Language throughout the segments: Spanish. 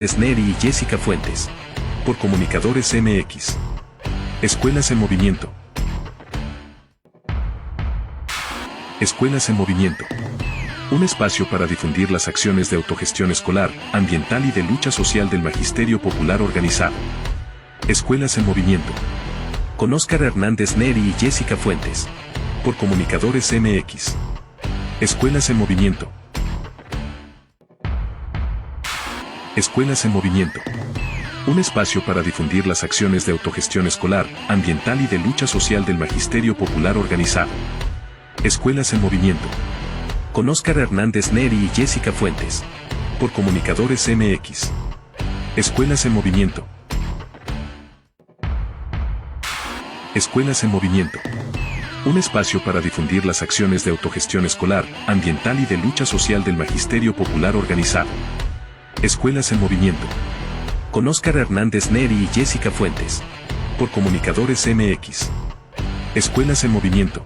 Neri y Jessica Fuentes. Por Comunicadores MX. Escuelas en Movimiento. Escuelas en Movimiento. Un espacio para difundir las acciones de autogestión escolar, ambiental y de lucha social del Magisterio Popular organizado. Escuelas en Movimiento. Con Óscar Hernández Neri y Jessica Fuentes. Por Comunicadores MX. Escuelas en Movimiento. Escuelas en Movimiento. Un espacio para difundir las acciones de autogestión escolar, ambiental y de lucha social del Magisterio Popular organizado. Escuelas en Movimiento. Con Óscar Hernández Neri y Jessica Fuentes. Por Comunicadores MX. Escuelas en Movimiento. Escuelas en Movimiento. Un espacio para difundir las acciones de autogestión escolar, ambiental y de lucha social del Magisterio Popular organizado. Escuelas en Movimiento. Con Óscar Hernández Neri y Jessica Fuentes. Por Comunicadores MX. Escuelas en Movimiento.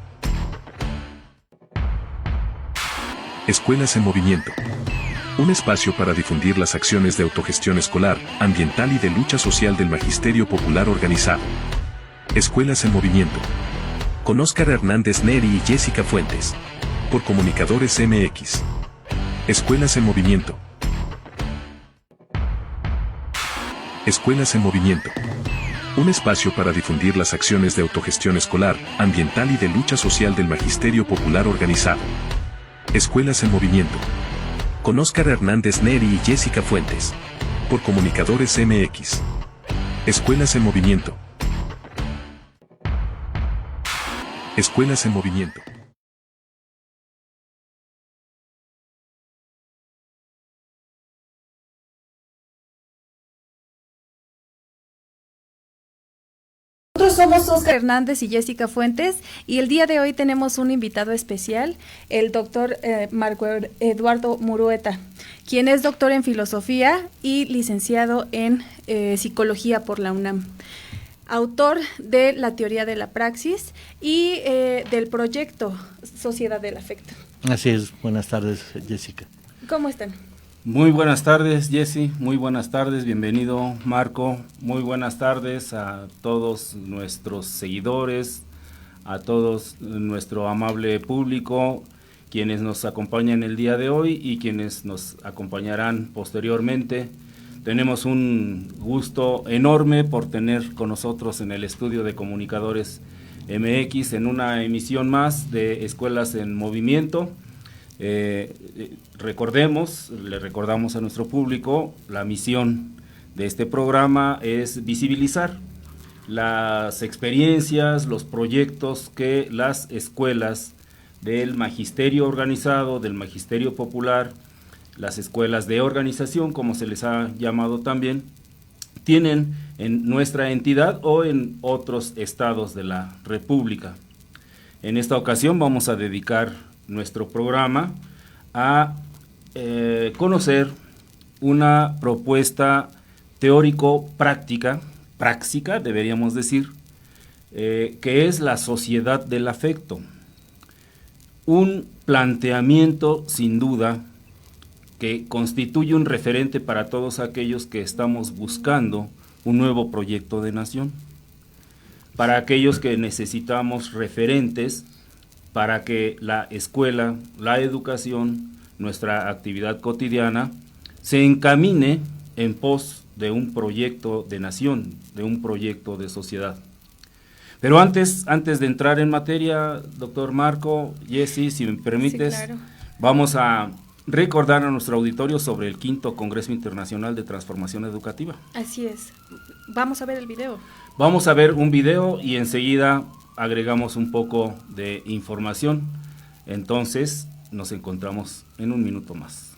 Escuelas en Movimiento. Un espacio para difundir las acciones de autogestión escolar, ambiental y de lucha social del Magisterio Popular organizado. Escuelas en Movimiento. Con Óscar Hernández Neri y Jessica Fuentes. Por Comunicadores MX. Escuelas en Movimiento. Escuelas en Movimiento. Un espacio para difundir las acciones de autogestión escolar, ambiental y de lucha social del Magisterio Popular organizado. Escuelas en Movimiento. Con Óscar Hernández Neri y Jessica Fuentes. Por Comunicadores MX. Escuelas en Movimiento. Escuelas en Movimiento. Nosotros somos Óscar Hernández y Jessica Fuentes y el día de hoy tenemos un invitado especial, el doctor Marco Eduardo Murueta, quien es doctor en filosofía y licenciado en psicología por la UNAM. Autor de la teoría de la praxis y del proyecto Sociedad del Afecto. Así es, buenas tardes, Jessica. ¿Cómo están? Muy buenas tardes, Jessy, muy buenas tardes, bienvenido, Marco, muy buenas tardes a todos nuestros seguidores, a todos nuestro amable público, quienes nos acompañan el día de hoy y quienes nos acompañarán posteriormente. Tenemos un gusto enorme por tener con nosotros en el estudio de Comunicadores MX en una emisión más de Escuelas en Movimiento. Le recordamos a nuestro público, la misión de este programa es visibilizar las experiencias, los proyectos que las escuelas del magisterio organizado, del magisterio popular, las escuelas de organización, como se les ha llamado también, tienen en nuestra entidad o en otros estados de la República. En esta ocasión vamos a dedicar nuestro programa a conocer una propuesta teórico-práctica, práctica deberíamos decir, que es la sociedad del afecto. Un planteamiento sin duda que constituye un referente para todos aquellos que estamos buscando un nuevo proyecto de nación, para aquellos que necesitamos referentes para que la escuela, la educación, nuestra actividad cotidiana, se encamine en pos de un proyecto de nación, de un proyecto de sociedad. Pero antes de entrar en materia, doctor Marco, Jessy, si me permites, sí, claro. Vamos a recordar a nuestro auditorio sobre el 5º Congreso Internacional de Transformación Educativa. Así es. Vamos a ver el video. Vamos a ver un video y enseguida agregamos un poco de información. Entonces, nos encontramos en un minuto más.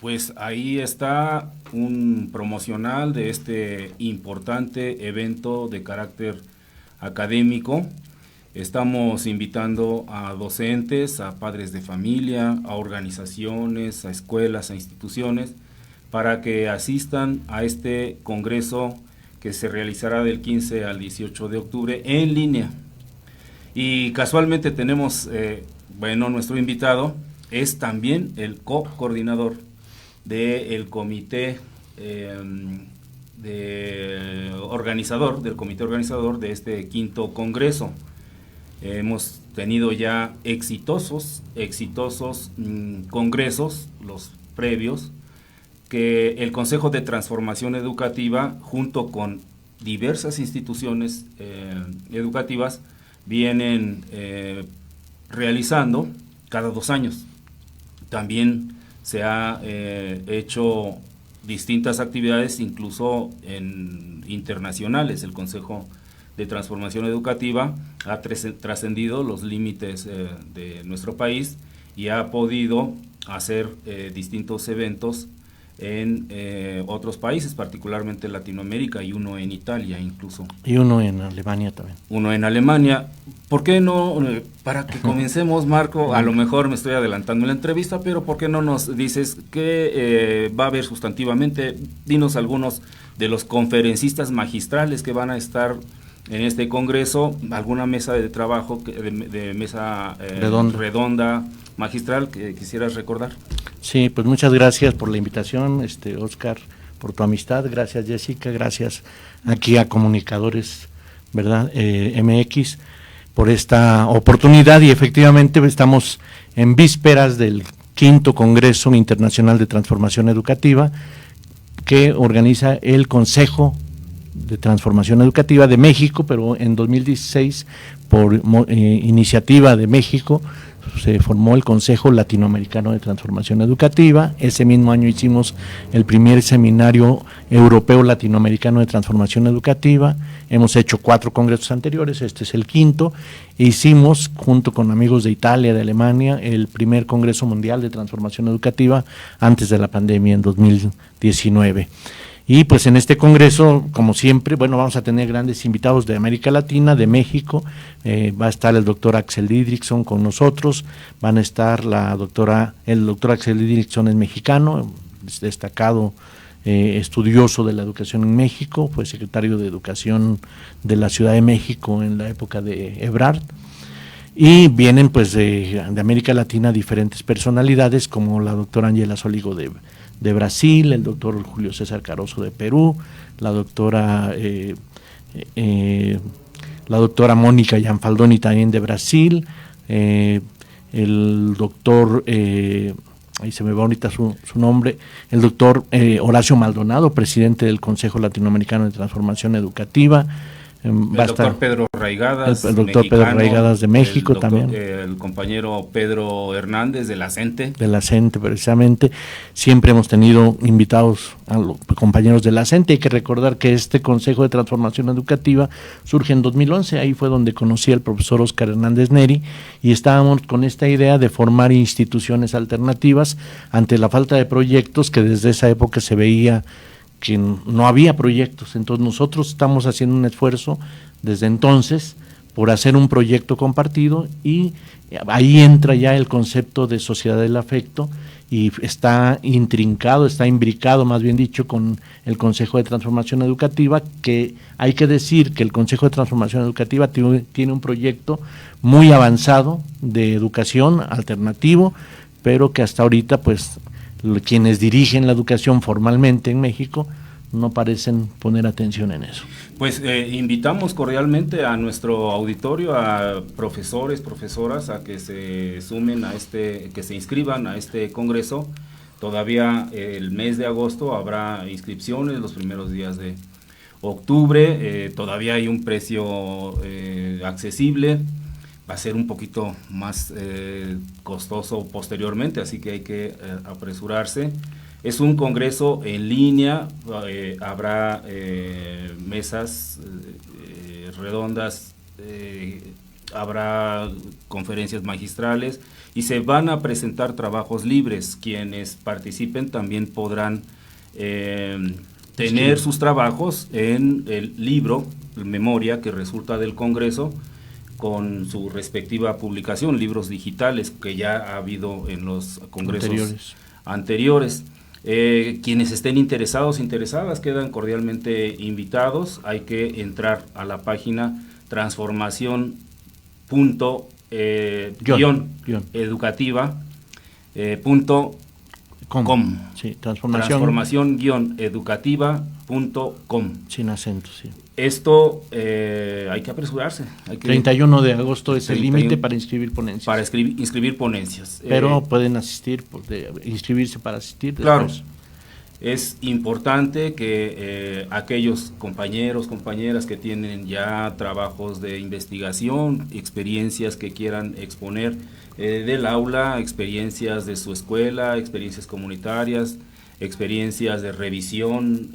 Pues ahí está un promocional de este importante evento de carácter académico. Estamos invitando a docentes, a padres de familia, a organizaciones, a escuelas, a instituciones, para que asistan a este congreso que se realizará del 15 al 18 de octubre en línea. Y casualmente tenemos, nuestro invitado es también el co-coordinador del comité organizador de este quinto congreso. Hemos tenido ya exitosos congresos, los previos, que el Consejo de Transformación Educativa, junto con diversas instituciones educativas, vienen realizando cada 2 años. También se ha hecho distintas actividades, incluso internacionales. El Consejo de Transformación Educativa ha trascendido los límites de nuestro país y ha podido hacer distintos eventos en otros países, particularmente en Latinoamérica, y uno en Italia incluso. Y uno en Alemania también. Uno en Alemania. ¿Por qué no, para que comencemos, Marco, a lo mejor me estoy adelantando en la entrevista, pero ¿por qué no nos dices qué va a haber sustantivamente? Dinos algunos de los conferencistas magistrales que van a estar en este congreso, alguna mesa de trabajo, de mesa redonda magistral que quisieras recordar. Sí, pues muchas gracias por la invitación, Oscar, por tu amistad, gracias Jessica, gracias aquí a Comunicadores, ¿verdad? MX, por esta oportunidad, y efectivamente estamos en vísperas del 5º Congreso Internacional de Transformación Educativa que organiza el Consejo de Transformación Educativa de México, pero en 2016, por iniciativa de México, se formó el Consejo Latinoamericano de Transformación Educativa. Ese mismo año hicimos el primer seminario europeo latinoamericano de transformación educativa. Hemos hecho 4 congresos anteriores, este es el 5º. Hicimos, junto con amigos de Italia, de Alemania, el primer Congreso Mundial de Transformación Educativa antes de la pandemia en 2019. Y pues en este congreso, como siempre, vamos a tener grandes invitados de América Latina, de México. Va a estar el doctor Axel Didrikson con nosotros, van a estar el doctor Axel Didrikson es mexicano, destacado estudioso de la educación en México, fue secretario de Educación de la Ciudad de México en la época de Ebrard. Y vienen pues de América Latina diferentes personalidades, como la doctora Ángela Soligo de Brasil, el doctor Julio César Caroso de Perú, la doctora Mónica Gianfaldoni también de Brasil, el doctor, ahí se me va ahorita su nombre, el doctor Horacio Maldonado, presidente del Consejo Latinoamericano de Transformación Educativa. El doctor Pedro Raigadas, el doctor Pedro Raigadas de México también. El compañero Pedro Hernández de la CENTE. De la CENTE, precisamente. Siempre hemos tenido invitados a los compañeros de la CENTE. Hay que recordar que este Consejo de Transformación Educativa surge en 2011. Ahí fue donde conocí al profesor Óscar Hernández Neri y estábamos con esta idea de formar instituciones alternativas ante la falta de proyectos que desde esa época se veía que no había proyectos. Entonces nosotros estamos haciendo un esfuerzo desde entonces por hacer un proyecto compartido, y ahí entra ya el concepto de sociedad del afecto y está intrincado, está imbricado más bien dicho con el Consejo de Transformación Educativa, que hay que decir que el Consejo de Transformación Educativa tiene un proyecto muy avanzado de educación alternativo, pero que hasta ahorita pues quienes dirigen la educación formalmente en México no parecen poner atención en eso. Pues invitamos cordialmente a nuestro auditorio, a profesores, profesoras, a que se sumen que se inscriban a este congreso. Todavía el mes de agosto habrá inscripciones, los primeros días de octubre, todavía hay un precio accesible. Va a ser un poquito más costoso posteriormente, así que hay que apresurarse. Es un congreso en línea, habrá mesas redondas habrá conferencias magistrales y se van a presentar trabajos libres. Quienes participen también podrán tener sus trabajos en el libro, memoria que resulta del Congreso, con su respectiva publicación, libros digitales que ya ha habido en los congresos anteriores. Quienes estén interesadas, quedan cordialmente invitados. Hay que entrar a la página transformación-educativa.com. Sí, transformación-educativa.com. Sin acento, sí. Esto hay que apresurarse. 31 de agosto es el límite para inscribir ponencias. Para inscribir ponencias. Pero pueden asistir, inscribirse para asistir después. Claro. Es importante que aquellos compañeros, compañeras que tienen ya trabajos de investigación, experiencias que quieran exponer del aula, experiencias de su escuela, experiencias comunitarias, experiencias de revisión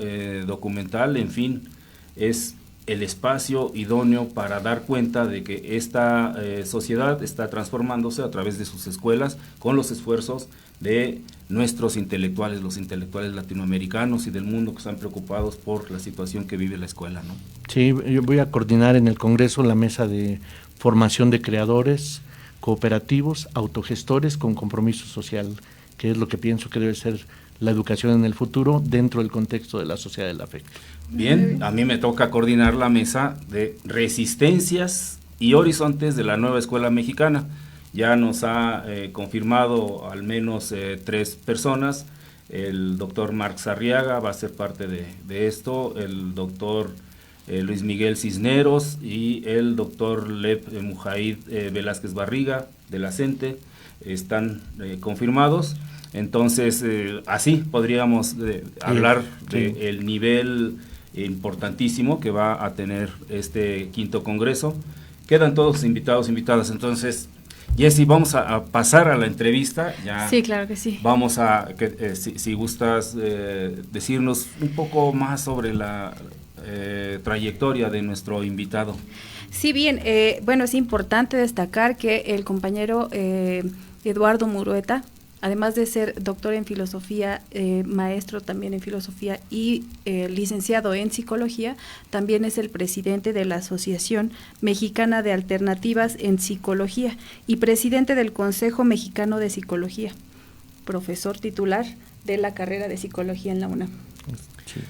documental, en fin, es el espacio idóneo para dar cuenta de que esta sociedad está transformándose a través de sus escuelas con los esfuerzos de nuestros intelectuales, los intelectuales latinoamericanos y del mundo que están preocupados por la situación que vive la escuela, ¿no? Sí, yo voy a coordinar en el Congreso la mesa de formación de creadores, cooperativos, autogestores con compromiso social, que es lo que pienso que debe ser la educación en el futuro dentro del contexto de la sociedad del afecto. Bien, a mí me toca coordinar la mesa de resistencias y horizontes de la nueva escuela mexicana. Ya nos ha confirmado al menos 3 personas. El doctor Marx Arriaga va a ser parte de esto, el doctor Luis Miguel Cisneros y el doctor Lev Mujaid Velázquez Barriga de la CENTE están confirmados. Entonces, así podríamos hablar del nivel importantísimo que va a tener este 5º Congreso. Quedan todos invitados, invitadas. Entonces, Jessy, vamos a pasar a la entrevista. Ya sí, claro que sí. Vamos a, si gustas, decirnos un poco más sobre la trayectoria de nuestro invitado. Sí, bien, bueno, es importante destacar que el compañero Eduardo Murueta, además de ser doctor en filosofía, maestro también en filosofía y licenciado en psicología, también es el presidente de la Asociación Mexicana de Alternativas en Psicología y presidente del Consejo Mexicano de Psicología, profesor titular de la carrera de psicología en la UNAM. Sí.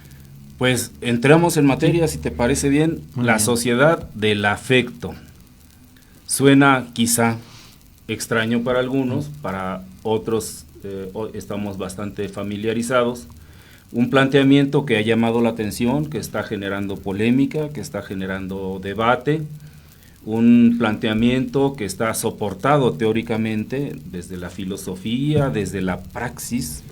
Pues entramos en materia, si te parece bien. La sociedad del afecto. Suena quizá extraño para algunos, para otros estamos bastante familiarizados. Un planteamiento que ha llamado la atención, que está generando polémica, que está generando debate. Un planteamiento que está soportado teóricamente desde la filosofía, desde la praxis.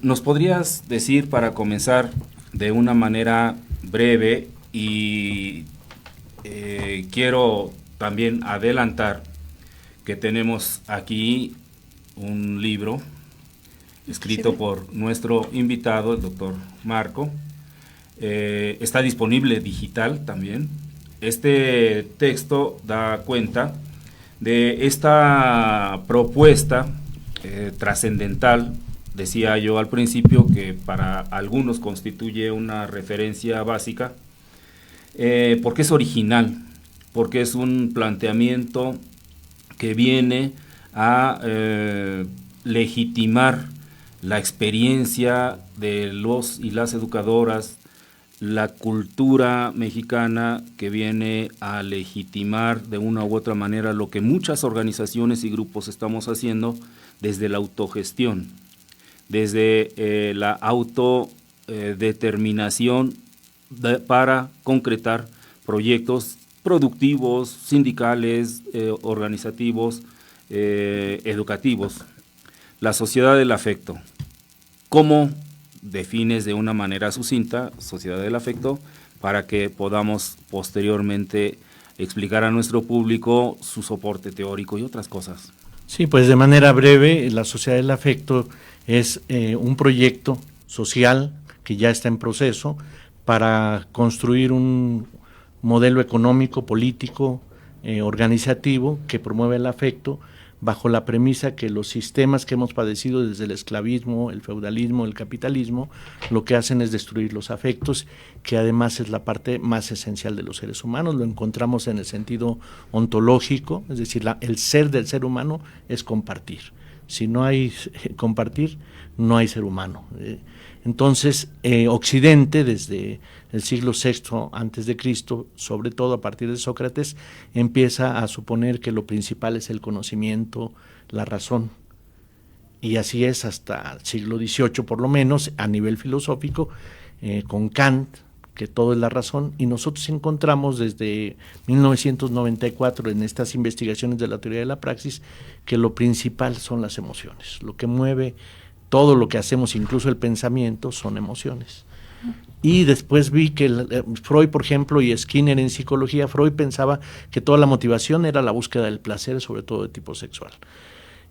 ¿Nos podrías decir, para comenzar de una manera breve, y quiero también adelantar que tenemos aquí un libro escrito por nuestro invitado, el doctor Marco, está disponible digital también. Este texto da cuenta de esta propuesta trascendental. Decía yo al principio que para algunos constituye una referencia básica, porque es original, porque es un planteamiento que viene a legitimar la experiencia de los y las educadoras, la cultura mexicana, que viene a legitimar de una u otra manera lo que muchas organizaciones y grupos estamos haciendo desde la autogestión, desde la autodeterminación para concretar proyectos productivos, sindicales, organizativos, educativos. La sociedad del afecto. ¿Cómo defines de una manera sucinta sociedad del afecto para que podamos posteriormente explicar a nuestro público su soporte teórico y otras cosas? Sí, pues de manera breve, la sociedad del afecto es un proyecto social que ya está en proceso para construir un modelo económico, político, organizativo que promueve el afecto, bajo la premisa que los sistemas que hemos padecido desde el esclavismo, el feudalismo, el capitalismo, lo que hacen es destruir los afectos, que además es la parte más esencial de los seres humanos. Lo encontramos en el sentido ontológico, es decir, el ser del ser humano es compartir. Si no hay compartir, no hay ser humano. Entonces, Occidente, desde el siglo VI antes de Cristo, sobre todo a partir de Sócrates, empieza a suponer que lo principal es el conocimiento, la razón. Y así es hasta el siglo XVIII, por lo menos, a nivel filosófico, con Kant, que todo es la razón, y nosotros encontramos desde 1994 en estas investigaciones de la teoría de la praxis que lo principal son las emociones. Lo que mueve todo lo que hacemos, incluso el pensamiento, son emociones. Y después vi que Freud, por ejemplo, y Skinner en psicología, Freud pensaba que toda la motivación era la búsqueda del placer, sobre todo de tipo sexual.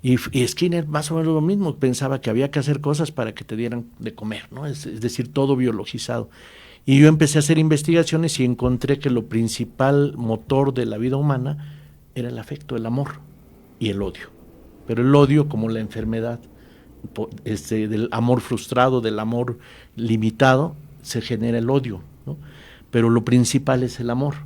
Y Skinner más o menos lo mismo, pensaba que había que hacer cosas para que te dieran de comer, ¿no? Es decir, todo biologizado. Y yo empecé a hacer investigaciones y encontré que lo principal motor de la vida humana era el afecto, el amor y el odio. Pero el odio como la enfermedad del amor frustrado, del amor limitado, se genera el odio, ¿no? Pero lo principal es el amor.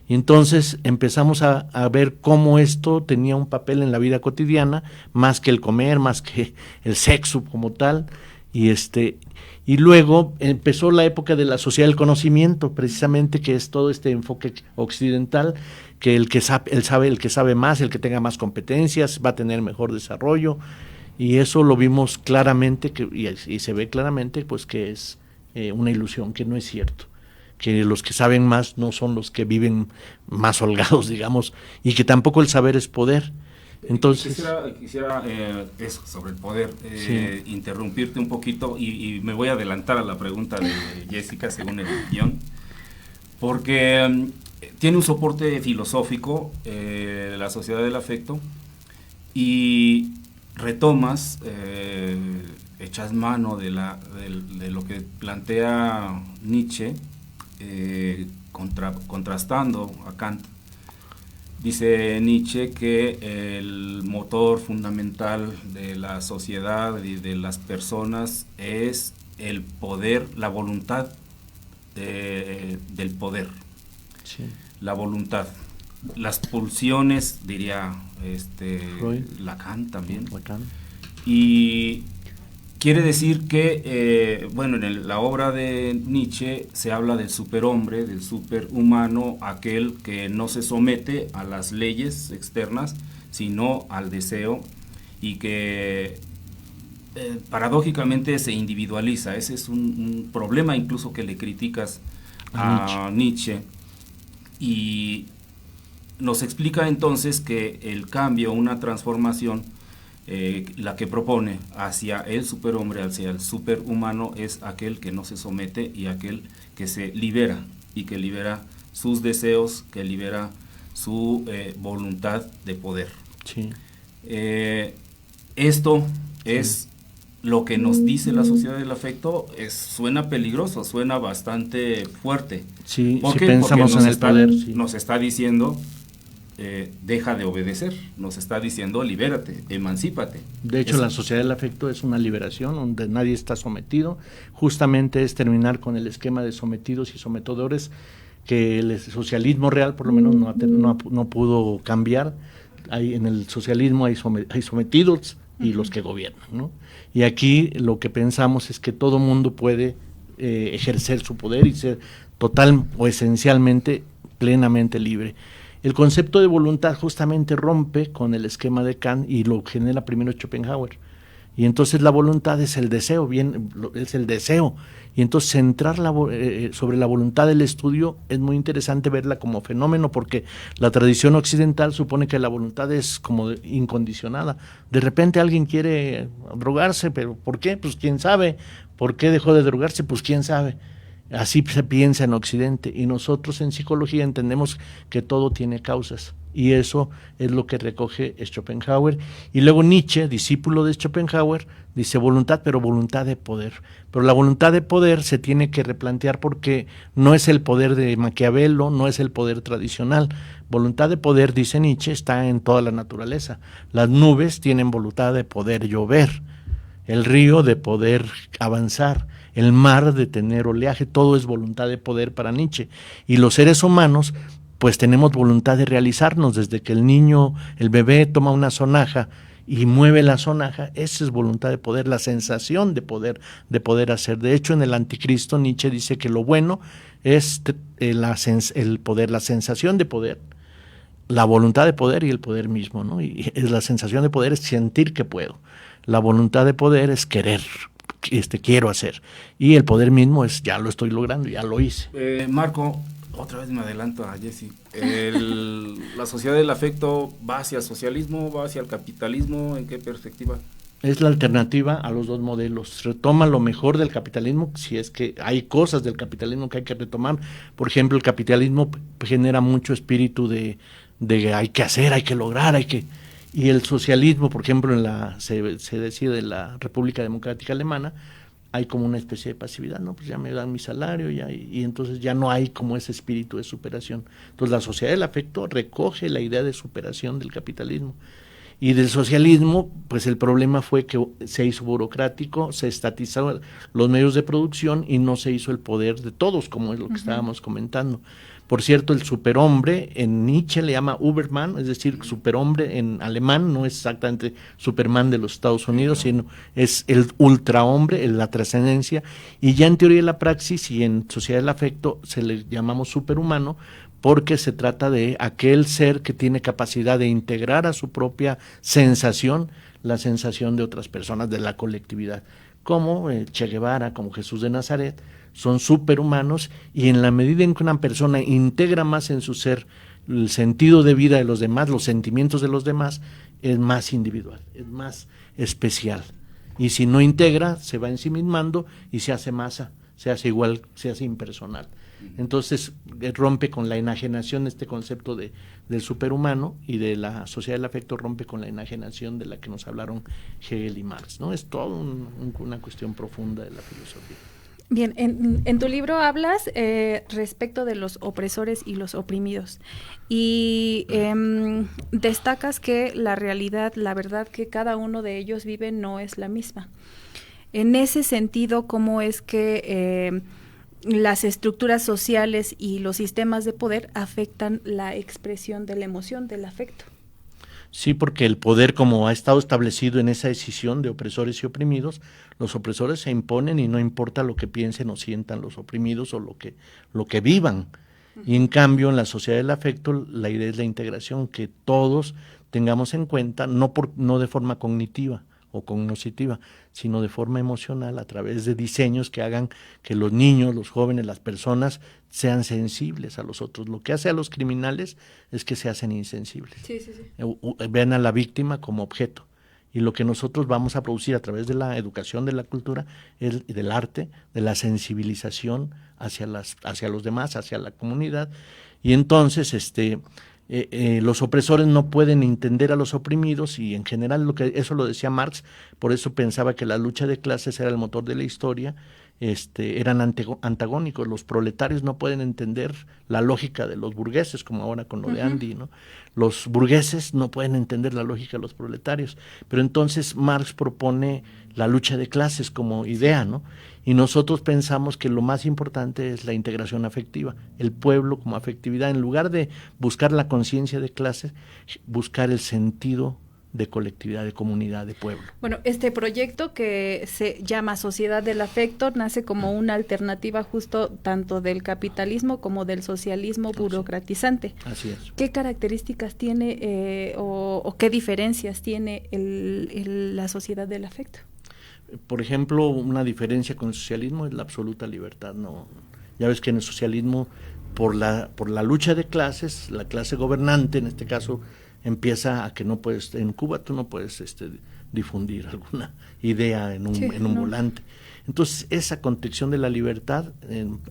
Y entonces empezamos a ver cómo esto tenía un papel en la vida cotidiana, más que el comer, más que el sexo como tal, y luego empezó la época de la sociedad del conocimiento, precisamente, que es todo este enfoque occidental, que el que sabe más, el que tenga más competencias, va a tener mejor desarrollo, y eso lo vimos claramente, y se ve claramente, pues, que es una ilusión, que no es cierto, que los que saben más no son los que viven más holgados, digamos, y que tampoco el saber es poder. Entonces quisiera eso, sobre el poder, interrumpirte un poquito y me voy a adelantar a la pregunta de Jessica según el guión, porque tiene un soporte filosófico, la sociedad del afecto, y retomas, echas mano de lo que plantea Nietzsche, contrastando a Kant. Dice Nietzsche que el motor fundamental de la sociedad y de las personas es el poder, la voluntad del poder, sí. La voluntad, las pulsiones, diría Lacan también. Lacan. Y quiere decir que, en la obra de Nietzsche se habla del superhombre, del superhumano, aquel que no se somete a las leyes externas, sino al deseo, y que paradójicamente se individualiza. Ese es un problema incluso que le criticas a Nietzsche. Y nos explica entonces que el cambio, una transformación, la que propone hacia el superhombre, hacia el superhumano, es aquel que no se somete y aquel que se libera, y que libera sus deseos, que libera su voluntad de poder. Sí. Esto es lo que nos dice la sociedad del afecto. Suena peligroso, suena bastante fuerte. Sí, ¿Por si qué? pensamos Porque en el poder, sí. Nos está diciendo, deja de obedecer, nos está diciendo, libérate, emancípate. De hecho, la sociedad del afecto es una liberación donde nadie está sometido. Justamente es terminar con el esquema de sometidos y sometedores que el socialismo real por lo menos no pudo cambiar. En el socialismo hay sometidos y los que gobiernan, ¿no? Y aquí lo que pensamos es que todo mundo puede ejercer su poder y ser total o esencialmente plenamente libre. El concepto de voluntad justamente rompe con el esquema de Kant y lo genera primero Schopenhauer. Y entonces la voluntad es el deseo, es el deseo. Y entonces centrar sobre la voluntad del estudio es muy interesante verla como fenómeno, porque la tradición occidental supone que la voluntad es como incondicionada. De repente alguien quiere drogarse, pero ¿por qué? Pues quién sabe. ¿Por qué dejó de drogarse? Pues quién sabe. Así se piensa en Occidente, y nosotros en psicología entendemos que todo tiene causas, y eso es lo que recoge Schopenhauer. Y luego Nietzsche, discípulo de Schopenhauer, dice voluntad, pero voluntad de poder. Pero la voluntad de poder se tiene que replantear, porque no es el poder de Maquiavelo, no es el poder tradicional, Voluntad de poder, dice Nietzsche, está en toda la naturaleza. Las nubes tienen voluntad de poder llover, el río de poder avanzar, el mar de tener oleaje, todo es voluntad de poder para Nietzsche. Y los seres humanos, pues tenemos voluntad de realizarnos, desde que el niño, el bebé toma una sonaja y mueve la sonaja, esa es voluntad de poder, la sensación de poder hacer. De hecho, en el Anticristo, Nietzsche dice que lo bueno es el poder, la sensación de poder, la voluntad de poder y el poder mismo, ¿no? Y la sensación de poder es sentir que puedo. La voluntad de poder es querer, quiero hacer. Y el poder mismo es ya lo estoy logrando, ya lo hice. Marco, otra vez me adelanto a Jessy. ¿La sociedad del afecto va hacia el socialismo, va hacia el capitalismo? ¿En qué perspectiva? Es la alternativa a los dos modelos. Retoma lo mejor del capitalismo, si es que hay cosas del capitalismo que hay que retomar. Por ejemplo, el capitalismo genera mucho espíritu de hay que hacer, hay que lograr, y el socialismo, por ejemplo, se decide en la República Democrática Alemana, hay como una especie de pasividad, ¿no? Pues ya me dan mi salario, y entonces ya no hay como ese espíritu de superación. Entonces la sociedad del afecto recoge la idea de superación del capitalismo. Y del socialismo, pues el problema fue que se hizo burocrático, se estatizaron los medios de producción y no se hizo el poder de todos, como es lo que estábamos comentando. Por cierto, el superhombre en Nietzsche le llama Überman, es decir, superhombre en alemán, no es exactamente Superman de los Estados Unidos, sino es el ultrahombre, la trascendencia, y ya en teoría de la praxis y en sociedad del afecto se le llamamos superhumano, porque se trata de aquel ser que tiene capacidad de integrar a su propia sensación, la sensación de otras personas, de la colectividad, como Che Guevara, como Jesús de Nazaret, son superhumanos, y en la medida en que una persona integra más en su ser el sentido de vida de los demás, los sentimientos de los demás, es más individual, es más especial. Y si no integra, se va ensimismando y se hace masa, se hace igual, se hace impersonal. Entonces rompe con la enajenación este concepto del superhumano, y de la sociedad del afecto rompe con la enajenación de la que nos hablaron Hegel y Marx, ¿no? Es todo una cuestión profunda de la filosofía. Bien, en tu libro hablas respecto de los opresores y los oprimidos, y destacas que la realidad, la verdad que cada uno de ellos vive no es la misma. En ese sentido, ¿cómo es que las estructuras sociales y los sistemas de poder afectan la expresión de la emoción, del afecto? Sí, porque el poder, como ha estado establecido en esa decisión de opresores y oprimidos, los opresores se imponen y no importa lo que piensen o sientan los oprimidos o lo que vivan. Y en cambio, en la sociedad del afecto, la idea es la integración, que todos tengamos en cuenta, no de forma cognitiva o cognoscitiva, sino de forma emocional, a través de diseños que hagan que los niños, los jóvenes, las personas sean sensibles a los otros. Lo que hace a los criminales es que se hacen insensibles. Sí, sí, sí. Ven a la víctima como objeto. Y lo que nosotros vamos a producir a través de la educación, de la cultura, del arte, de la sensibilización hacia los demás, hacia la comunidad. Y entonces los opresores no pueden entender a los oprimidos, y en general eso lo decía Marx, por eso pensaba que la lucha de clases era el motor de la historia. Eran antagónicos. Los proletarios no pueden entender la lógica de los burgueses, como ahora con lo de Andy, ¿no? Los burgueses no pueden entender la lógica de los proletarios, pero entonces Marx propone la lucha de clases como idea, ¿no? Y nosotros pensamos que lo más importante es la integración afectiva, el pueblo como afectividad, en lugar de buscar la conciencia de clase, buscar el sentido de colectividad, de comunidad, de pueblo. Bueno, este proyecto que se llama Sociedad del Afecto nace como una alternativa justo tanto del capitalismo como del socialismo burocratizante. Así es. ¿Qué características tiene o qué diferencias tiene la Sociedad del Afecto? Por ejemplo, una diferencia con el socialismo es la absoluta libertad. No, ya ves que en el socialismo, por la lucha de clases, la clase gobernante, en este caso, empieza a que no puedes, en Cuba tú no puedes difundir alguna idea en un volante. Entonces, esa contención de la libertad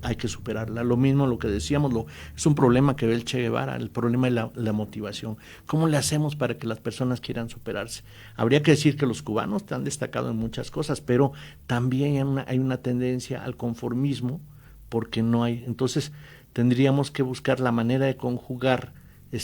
hay que superarla. Lo mismo lo que decíamos, es un problema que ve el Che Guevara, el problema de la motivación. ¿Cómo le hacemos para que las personas quieran superarse? Habría que decir que los cubanos han destacado en muchas cosas, pero también hay una tendencia al conformismo, porque no hay. Entonces, tendríamos que buscar la manera de conjugar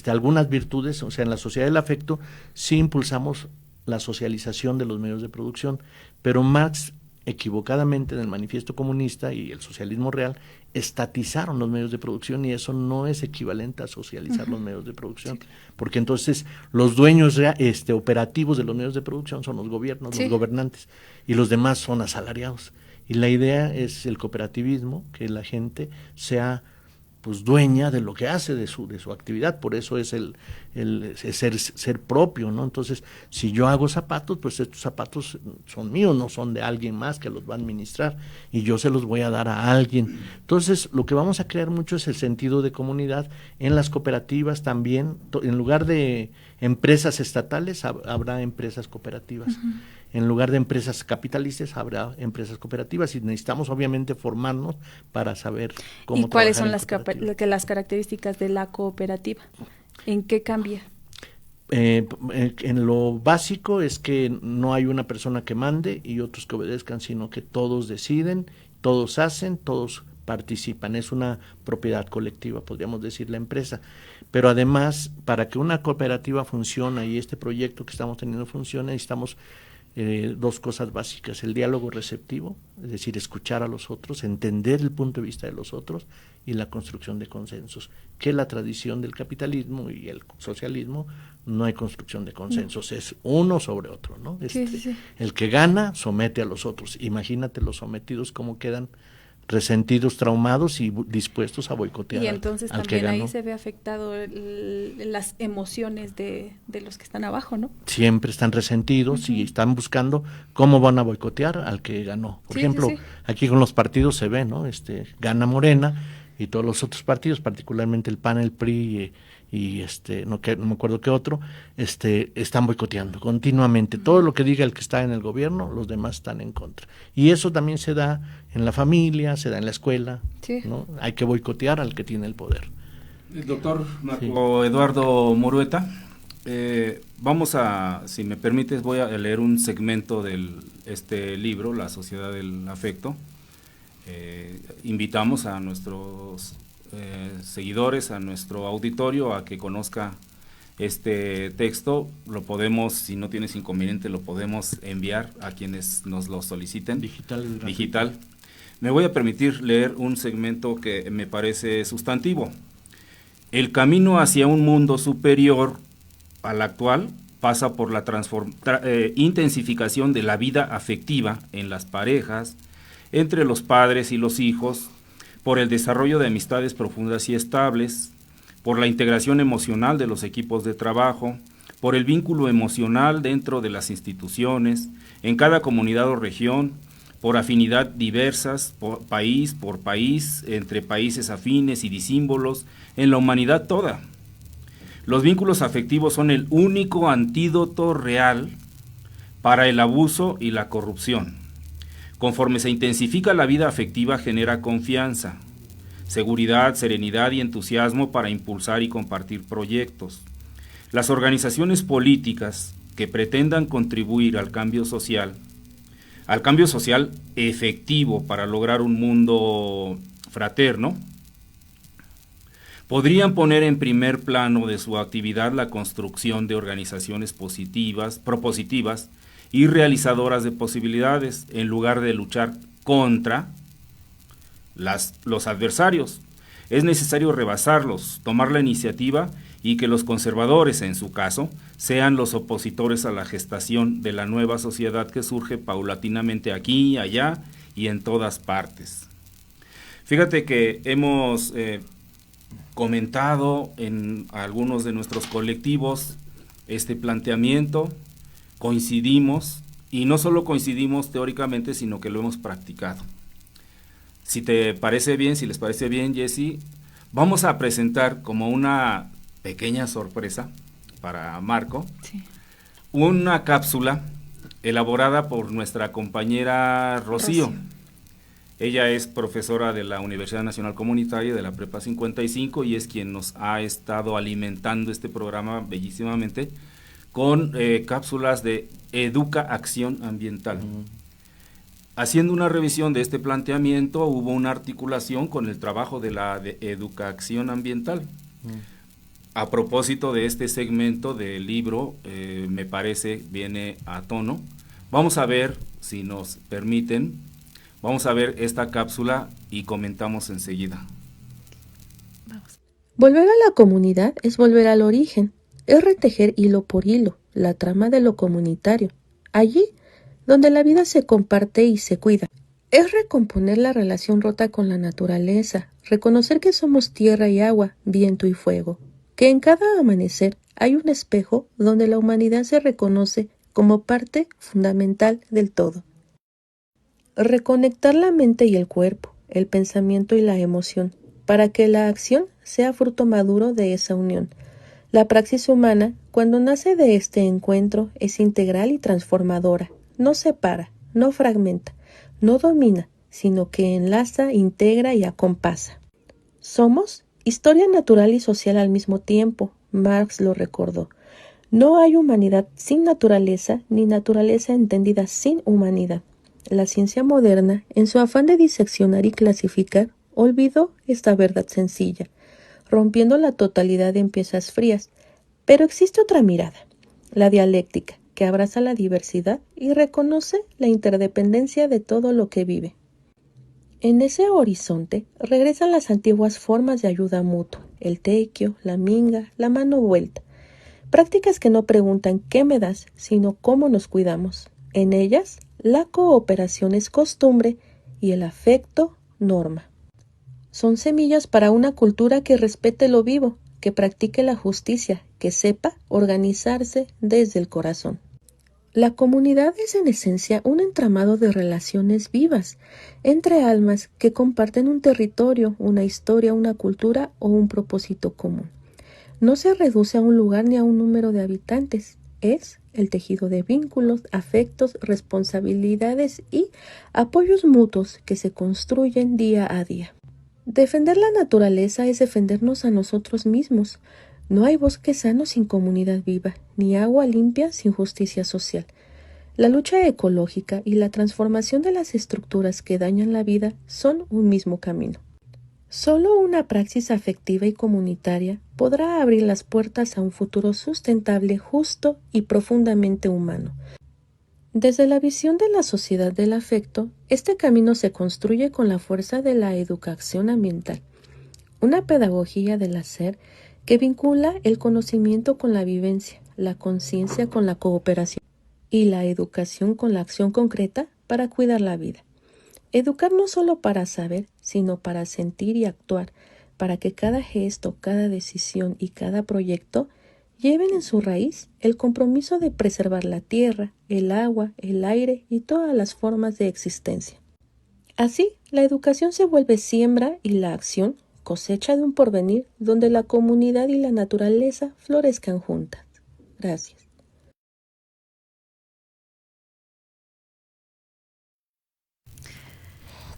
algunas virtudes, o sea, en la sociedad del afecto sí impulsamos la socialización de los medios de producción, pero Marx equivocadamente en el Manifiesto Comunista y el socialismo real estatizaron los medios de producción, y eso no es equivalente a socializar los medios de producción, porque entonces los dueños operativos de los medios de producción son los gobiernos, los gobernantes, y los demás son asalariados. Y la idea es el cooperativismo, que la gente sea pues dueña de lo que hace, de su actividad. Por eso es el ser propio, ¿no? Entonces, si yo hago zapatos, pues estos zapatos son míos, no son de alguien más que los va a administrar, y yo se los voy a dar a alguien. Entonces, lo que vamos a crear mucho es el sentido de comunidad. En las cooperativas también, en lugar de empresas estatales, habrá empresas cooperativas. En lugar de empresas capitalistas, habrá empresas cooperativas, y necesitamos obviamente formarnos para saber cómo. ¿Y cuáles son las características de la cooperativa? ¿En qué cambia? En lo básico es que no hay una persona que mande y otros que obedezcan, sino que todos deciden, todos hacen, todos participan. Es una propiedad colectiva, podríamos decir, la empresa. Pero además, para que una cooperativa funcione y este proyecto que estamos teniendo funcione, necesitamos dos cosas básicas: el diálogo receptivo, es decir, escuchar a los otros, entender el punto de vista de los otros, y la construcción de consensos, que la tradición del capitalismo y el socialismo no hay construcción de consensos, es uno sobre otro, ¿no? El que gana somete a los otros. Imagínate los sometidos cómo quedan resentidos, traumados y dispuestos a boicotear. Y entonces al también que ganó. ahí se ve afectado las emociones de los que están abajo, ¿no? Siempre están resentidos y están buscando cómo van a boicotear al que ganó. Por ejemplo, aquí con los partidos se ve, ¿no? Gana Morena, y todos los otros partidos, particularmente el PAN, el PRI y no me acuerdo qué otro, están boicoteando continuamente. Todo lo que diga el que está en el gobierno, los demás están en contra. Y eso también se da en la familia, se da en la escuela, ¿no? Hay que boicotear al que tiene el poder. El doctor Marco Eduardo Murueta, vamos a, si me permites, voy a leer un segmento de este libro, La Sociedad del Afecto. Invitamos a nuestros seguidores, a nuestro auditorio, a que conozca este texto. Lo podemos, si no tienes inconveniente, lo podemos enviar a quienes nos lo soliciten. Digital. Me voy a permitir leer un segmento que me parece sustantivo. El camino hacia un mundo superior al actual pasa por la intensificación de la vida afectiva en las parejas, entre los padres y los hijos, por el desarrollo de amistades profundas y estables, por la integración emocional de los equipos de trabajo, por el vínculo emocional dentro de las instituciones, en cada comunidad o región, por afinidad diversas, por país, entre países afines y disímbolos, en la humanidad toda. Los vínculos afectivos son el único antídoto real para el abuso y la corrupción. Conforme se intensifica la vida afectiva, genera confianza, seguridad, serenidad y entusiasmo para impulsar y compartir proyectos. Las organizaciones políticas que pretendan contribuir al cambio social efectivo para lograr un mundo fraterno, podrían poner en primer plano de su actividad la construcción de organizaciones propositivas y realizadoras de posibilidades, en lugar de luchar contra los adversarios. Es necesario rebasarlos, tomar la iniciativa, y que los conservadores, en su caso, sean los opositores a la gestación de la nueva sociedad que surge paulatinamente aquí, allá y en todas partes. Fíjate que hemos comentado en algunos de nuestros colectivos este planteamiento, coincidimos, y no solo coincidimos teóricamente, sino que lo hemos practicado. Si te parece bien, si les parece bien, Jessy, vamos a presentar como una pequeña sorpresa para Marco, una cápsula elaborada por nuestra compañera Rocío. Ella es profesora de la Universidad Nacional Comunitaria de la Prepa 55 y es quien nos ha estado alimentando este programa bellísimamente con cápsulas de Educa Acción Ambiental. Haciendo una revisión de este planteamiento, hubo una articulación con el trabajo de la Educa Acción Ambiental. a propósito de este segmento del libro, me parece viene a tono. Vamos a ver, si nos permiten, vamos a ver esta cápsula y comentamos enseguida. Vamos. Volver a la comunidad es volver al origen, es retejer hilo por hilo, la trama de lo comunitario, allí donde la vida se comparte y se cuida. Es recomponer la relación rota con la naturaleza, reconocer que somos tierra y agua, viento y fuego, que en cada amanecer hay un espejo donde la humanidad se reconoce como parte fundamental del todo. Reconectar la mente y el cuerpo, el pensamiento y la emoción, para que la acción sea fruto maduro de esa unión. La praxis humana, cuando nace de este encuentro, es integral y transformadora. No separa, no fragmenta, no domina, sino que enlaza, integra y acompasa. Somos historia natural y social al mismo tiempo, Marx lo recordó. No hay humanidad sin naturaleza, ni naturaleza entendida sin humanidad. La ciencia moderna, en su afán de diseccionar y clasificar, olvidó esta verdad sencilla, rompiendo la totalidad en piezas frías. Pero existe otra mirada, la dialéctica, que abraza la diversidad y reconoce la interdependencia de todo lo que vive. En ese horizonte regresan las antiguas formas de ayuda mutua, el tequio, la minga, la mano vuelta. Prácticas que no preguntan qué me das, sino cómo nos cuidamos. En ellas, la cooperación es costumbre y el afecto norma. Son semillas para una cultura que respete lo vivo, que practique la justicia, que sepa organizarse desde el corazón. La comunidad es en esencia un entramado de relaciones vivas entre almas que comparten un territorio, una historia, una cultura o un propósito común. No se reduce a un lugar ni a un número de habitantes, es el tejido de vínculos, afectos, responsabilidades y apoyos mutuos que se construyen día a día. Defender la naturaleza es defendernos a nosotros mismos. No hay bosque sano sin comunidad viva, ni agua limpia sin justicia social. La lucha ecológica y la transformación de las estructuras que dañan la vida son un mismo camino. Solo una praxis afectiva y comunitaria podrá abrir las puertas a un futuro sustentable, justo y profundamente humano. Desde la visión de la sociedad del afecto, este camino se construye con la fuerza de la educación ambiental, una pedagogía del hacer que vincula el conocimiento con la vivencia, la conciencia con la cooperación y la educación con la acción concreta para cuidar la vida. Educar no solo para saber, sino para sentir y actuar, para que cada gesto, cada decisión y cada proyecto lleven en su raíz el compromiso de preservar la tierra, el agua, el aire y todas las formas de existencia. Así, la educación se vuelve siembra y la acción cosecha de un porvenir donde la comunidad y la naturaleza florezcan juntas. Gracias.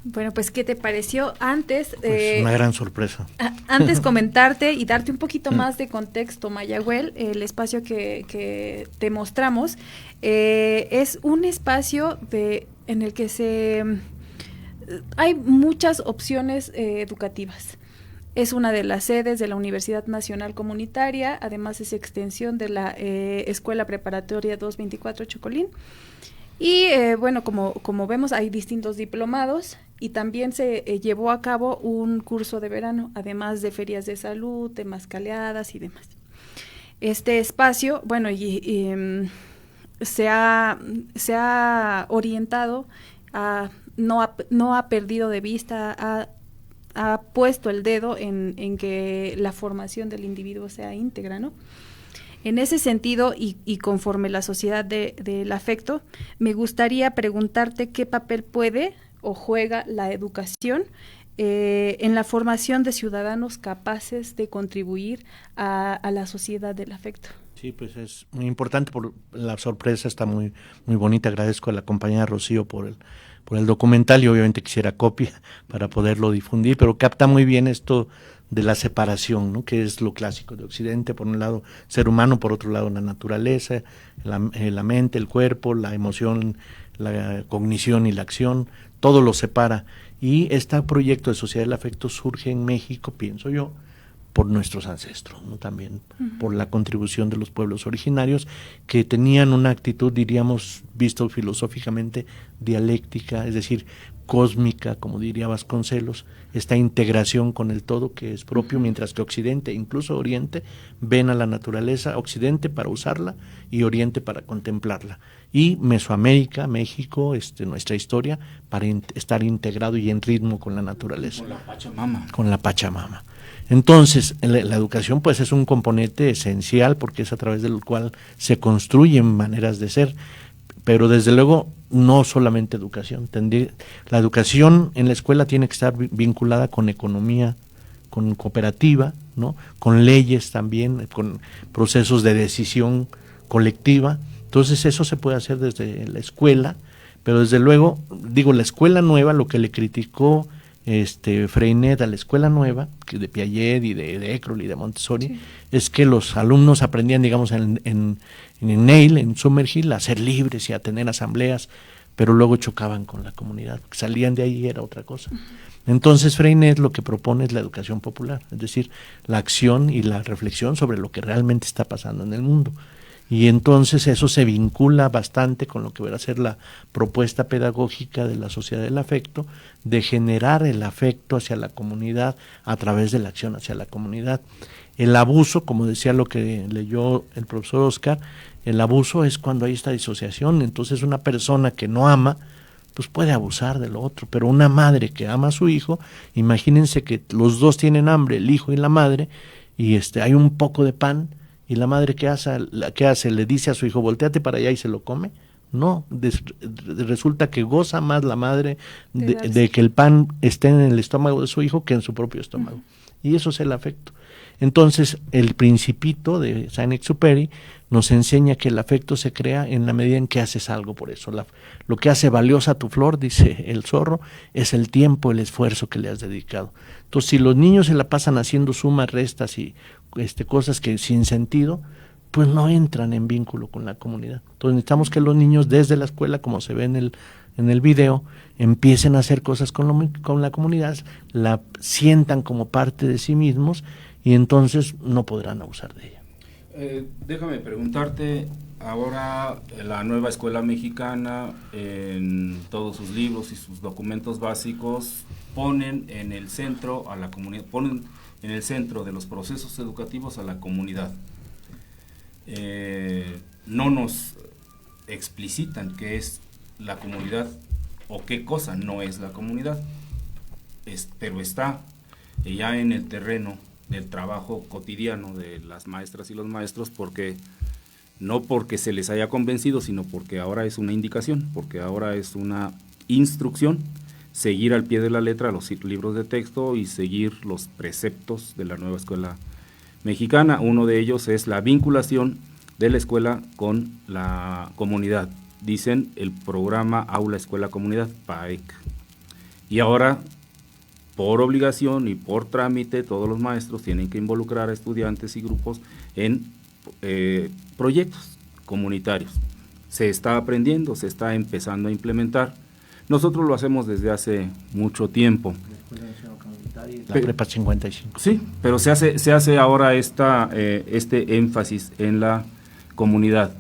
Bueno, pues, ¿qué te pareció? Antes, Pues una gran sorpresa. Antes comentarte y darte un poquito más de contexto, Mayagüel, el espacio que te mostramos es un espacio en el que hay muchas opciones educativas. Es una de las sedes de la Universidad Nacional Comunitaria, además es extensión de la Escuela Preparatoria 224 Chocolín. Y bueno, como vemos, hay distintos diplomados y también se llevó a cabo un curso de verano, además de ferias de salud, temazcaleadas y demás. Este espacio, bueno, se ha orientado no ha perdido de vista, ha puesto el dedo en que la formación del individuo sea íntegra, ¿no? En ese sentido, y conforme la sociedad del afecto, me gustaría preguntarte qué papel puede o juega la educación en la formación de ciudadanos capaces de contribuir a la sociedad del afecto. Sí, pues es muy importante, por la sorpresa está muy bonita. Agradezco a la compañera Rocío por el documental y obviamente quisiera copia para poderlo difundir, pero capta muy bien esto de la separación, ¿no? Que es lo clásico de Occidente, por un lado ser humano, por otro lado la naturaleza, la mente, el cuerpo, la emoción, la cognición y la acción, todo lo separa. Y este proyecto de Sociedad del Afecto surge en México, pienso yo, por nuestros ancestros, ¿no? También por la contribución de los pueblos originarios que tenían una actitud, diríamos, visto filosóficamente, dialéctica, es decir, cósmica, como diría Vasconcelos, esta integración con el todo que es propio, mientras que Occidente, incluso Oriente, ven a la naturaleza, Occidente para usarla y Oriente para contemplarla. Y Mesoamérica, México, nuestra historia, para estar integrado y en ritmo con la naturaleza. Con la Pachamama. Con la Pachamama. Entonces, la educación pues es un componente esencial porque es a través del cual se construyen maneras de ser, pero desde luego no solamente educación. La educación en la escuela tiene que estar vinculada con economía, con cooperativa, ¿no? Con leyes también, con procesos de decisión colectiva. Entonces eso se puede hacer desde la escuela, pero desde luego, digo, la escuela nueva, lo que le criticó Freinet a la escuela nueva, que de Piaget y de Eckerl y de Montessori, sí, es que los alumnos aprendían, digamos, en Neil, en Summerhill, a ser libres y a tener asambleas, pero luego chocaban con la comunidad, porque salían de ahí y era otra cosa. Entonces Freinet lo que propone es la educación popular, es decir, la acción y la reflexión sobre lo que realmente está pasando en el mundo. Y entonces eso se vincula bastante con lo que va a ser la propuesta pedagógica de la sociedad del afecto, de generar el afecto hacia la comunidad a través de la acción hacia la comunidad. El abuso, como decía lo que leyó el profesor Oscar, el abuso es cuando hay esta disociación. Entonces una persona que no ama, pues puede abusar del otro, pero una madre que ama a su hijo, imagínense que los dos tienen hambre, el hijo y la madre, y hay un poco de pan, y la madre ¿qué hace? Le dice a su hijo, volteate para allá y se lo come. No, resulta que goza más la madre de que el pan esté en el estómago de su hijo que en su propio estómago. Y eso es el afecto. Entonces, el Principito de Saint-Exupéry nos enseña que el afecto se crea en la medida en que haces algo por eso. Lo que hace valiosa tu flor, dice el zorro, es el tiempo, el esfuerzo que le has dedicado. Entonces, si los niños se la pasan haciendo sumas, restas y cosas que sin sentido, pues no entran en vínculo con la comunidad. Entonces necesitamos que los niños desde la escuela, como se ve en el video, empiecen a hacer cosas con la comunidad, la sientan como parte de sí mismos y entonces no podrán abusar de ella. Déjame preguntarte, ahora la nueva escuela mexicana, en todos sus libros y sus documentos básicos, ponen en el centro a la comunidad, ponen en el centro de los procesos educativos a la comunidad. No nos explicitan qué es la comunidad o qué cosa no es la comunidad, pero está ya en el terreno del trabajo cotidiano de las maestras y los maestros, no porque se les haya convencido, sino porque ahora es una indicación, porque ahora es una instrucción, seguir al pie de la letra los libros de texto y seguir los preceptos de la nueva escuela mexicana. Uno de ellos es la vinculación de la escuela con la comunidad. Dicen el programa Aula Escuela Comunidad, PAEC. Y ahora, por obligación y por trámite, todos los maestros tienen que involucrar a estudiantes y grupos en proyectos comunitarios. Se está aprendiendo, se está empezando a implementar. Nosotros lo hacemos desde hace mucho tiempo. La Prepa 55. Sí, pero se hace ahora este énfasis en la comunidad.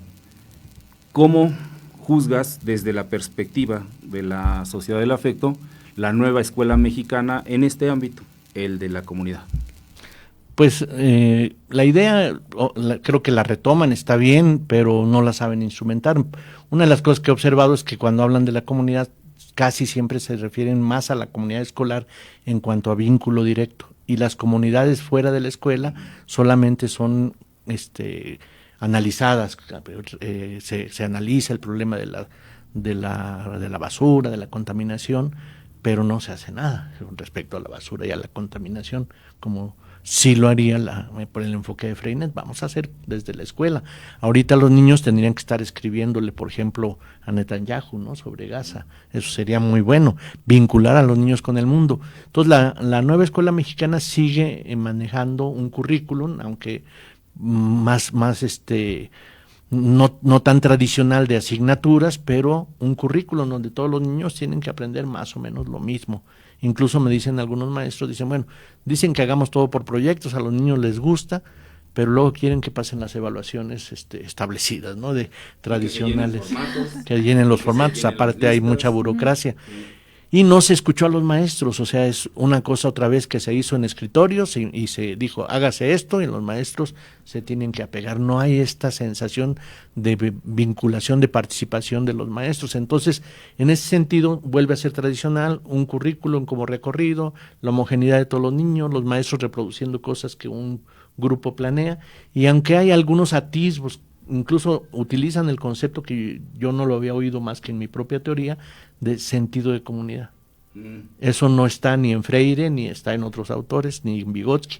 ¿Cómo juzgas desde la perspectiva de la sociedad del afecto la nueva escuela mexicana en este ámbito, el de la comunidad? Pues la idea, creo que la retoman, está bien, pero no la saben instrumentar. Una de las cosas que he observado es que cuando hablan de la comunidad, casi siempre se refieren más a la comunidad escolar en cuanto a vínculo directo, y las comunidades fuera de la escuela solamente son analizadas. Se analiza el problema de la basura, de la contaminación, pero no se hace nada respecto a la basura y a la contaminación, como sí lo haría por el enfoque de Freinet. Vamos a hacer desde la escuela. Ahorita los niños tendrían que estar escribiéndole, por ejemplo, a Netanyahu, ¿no?, sobre Gaza. Eso sería muy bueno, vincular a los niños con el mundo. Entonces la nueva escuela mexicana sigue manejando un currículum, aunque más no tan tradicional de asignaturas, pero un currículum donde todos los niños tienen que aprender más o menos lo mismo. Incluso me dicen algunos maestros, dicen, bueno, dicen que hagamos todo por proyectos, a los niños les gusta, pero luego quieren que pasen las evaluaciones establecidas, ¿no? De tradicionales, que llenen los formatos, aparte hay mucha burocracia. Y no se escuchó a los maestros, o sea, es una cosa otra vez que se hizo en escritorios y se dijo, hágase esto, y los maestros se tienen que apegar. No hay esta sensación de vinculación, de participación de los maestros. Entonces, en ese sentido, vuelve a ser tradicional, un currículum como recorrido, la homogeneidad de todos los niños, los maestros reproduciendo cosas que un grupo planea, y aunque hay algunos atisbos, incluso utilizan el concepto que yo no lo había oído más que en mi propia teoría, de sentido de comunidad. Eso no está ni en Freire, ni está en otros autores, ni en Vygotsky.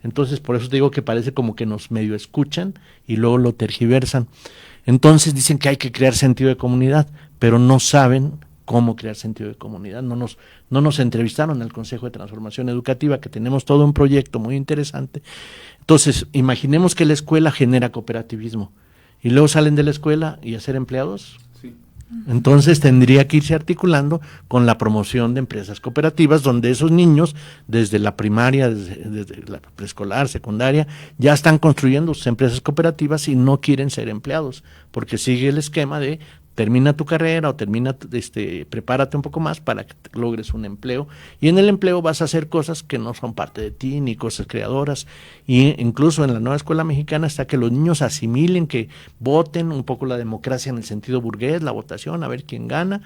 Entonces, por eso te digo que parece como que nos medio escuchan y luego lo tergiversan. Entonces dicen que hay que crear sentido de comunidad, pero no saben cómo crear sentido de comunidad. No nos entrevistaron al Consejo de Transformación Educativa, que tenemos todo un proyecto muy interesante. Entonces, imaginemos que la escuela genera cooperativismo y luego salen de la escuela y a ser empleados. Sí. Entonces tendría que irse articulando con la promoción de empresas cooperativas, donde esos niños, desde la primaria, desde la preescolar, secundaria, ya están construyendo sus empresas cooperativas y no quieren ser empleados, porque sigue el esquema de termina tu carrera o prepárate un poco más para que logres un empleo, y en el empleo vas a hacer cosas que no son parte de ti, ni cosas creadoras, y incluso en la nueva escuela mexicana está que los niños asimilen, que voten un poco la democracia en el sentido burgués, la votación, a ver quién gana,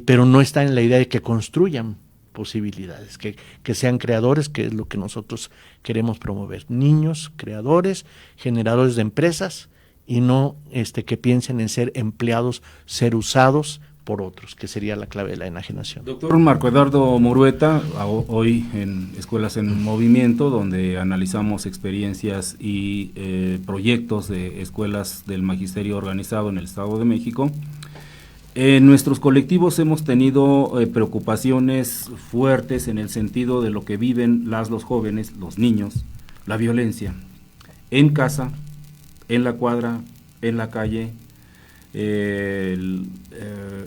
pero no está en la idea de que construyan posibilidades, que sean creadores, que es lo que nosotros queremos promover, niños creadores, generadores de empresas, y no que piensen en ser empleados, ser usados por otros, que sería la clave de la enajenación. Doctor Marco Eduardo Murueta, hoy en Escuelas en Movimiento, donde analizamos experiencias y proyectos de escuelas del magisterio organizado en el Estado de México. En nuestros colectivos hemos tenido preocupaciones fuertes en el sentido de lo que viven los jóvenes, los niños, la violencia, en casa, en la cuadra, en la calle, el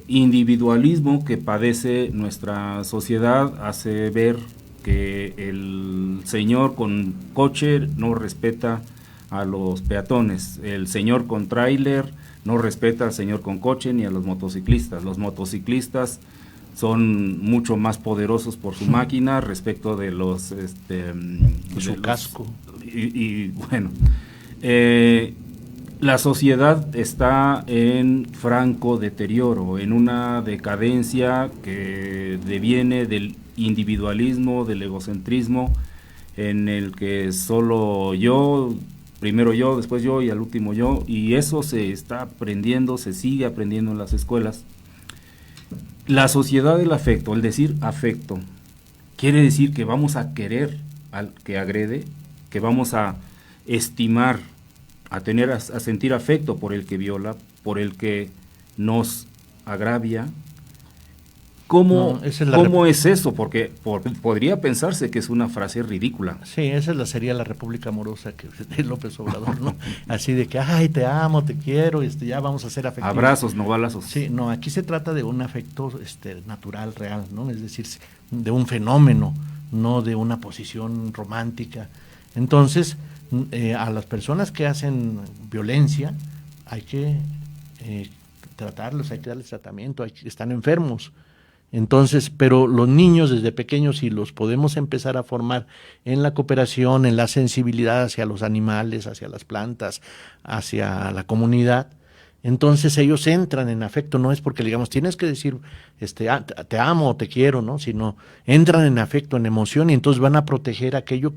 individualismo que padece nuestra sociedad hace ver que el señor con coche no respeta a los peatones, el señor con tráiler no respeta al señor con coche ni a los motociclistas. Los motociclistas son mucho más poderosos por su máquina respecto de los casco. Y bueno, la sociedad está en franco deterioro, en una decadencia que deviene del individualismo, del egocentrismo, en el que solo yo, primero yo, después yo y al último yo, y eso se está aprendiendo, se sigue aprendiendo en las escuelas. La sociedad del afecto, el decir afecto, quiere decir que vamos a querer al que agrede, que vamos a estimar, a sentir afecto por el que viola, por el que nos agravia. ¿Cómo es eso? Porque podría pensarse que es una frase ridícula. Sí, esa sería la república amorosa de López Obrador, ¿no? Así de que, ay, te amo, te quiero, ya vamos a ser afectivos. Abrazos, no balazos. Sí, no, aquí se trata de un afecto natural, real, ¿no? Es decir, de un fenómeno, no de una posición romántica. Entonces, a las personas que hacen violencia hay que tratarlos, hay que darles tratamiento, están enfermos. Entonces, pero los niños desde pequeños, si los podemos empezar a formar en la cooperación, en la sensibilidad hacia los animales, hacia las plantas, hacia la comunidad, entonces ellos entran en afecto. No es porque digamos tienes que decir te amo o te quiero, ¿no? Sino entran en afecto, en emoción, y entonces van a proteger aquello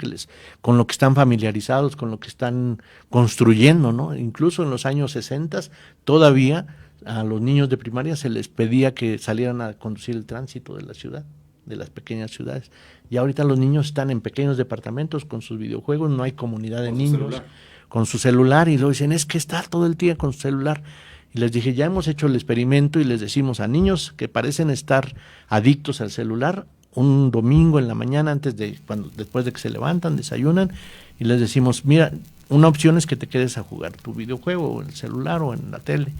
con lo que están familiarizados, con lo que están construyendo, ¿no? Incluso en los años 60 todavía a los niños de primaria se les pedía que salieran a conducir el tránsito de la ciudad, de las pequeñas ciudades. Y ahorita los niños están en pequeños departamentos con sus videojuegos, no hay comunidad de niños, con su celular, y luego dicen, es que está todo el día con su celular. Y les dije, ya hemos hecho el experimento y les decimos a niños que parecen estar adictos al celular, un domingo en la mañana después de que se levantan, desayunan, y les decimos, mira, una opción es que te quedes a jugar tu videojuego, o en el celular, o en la tele,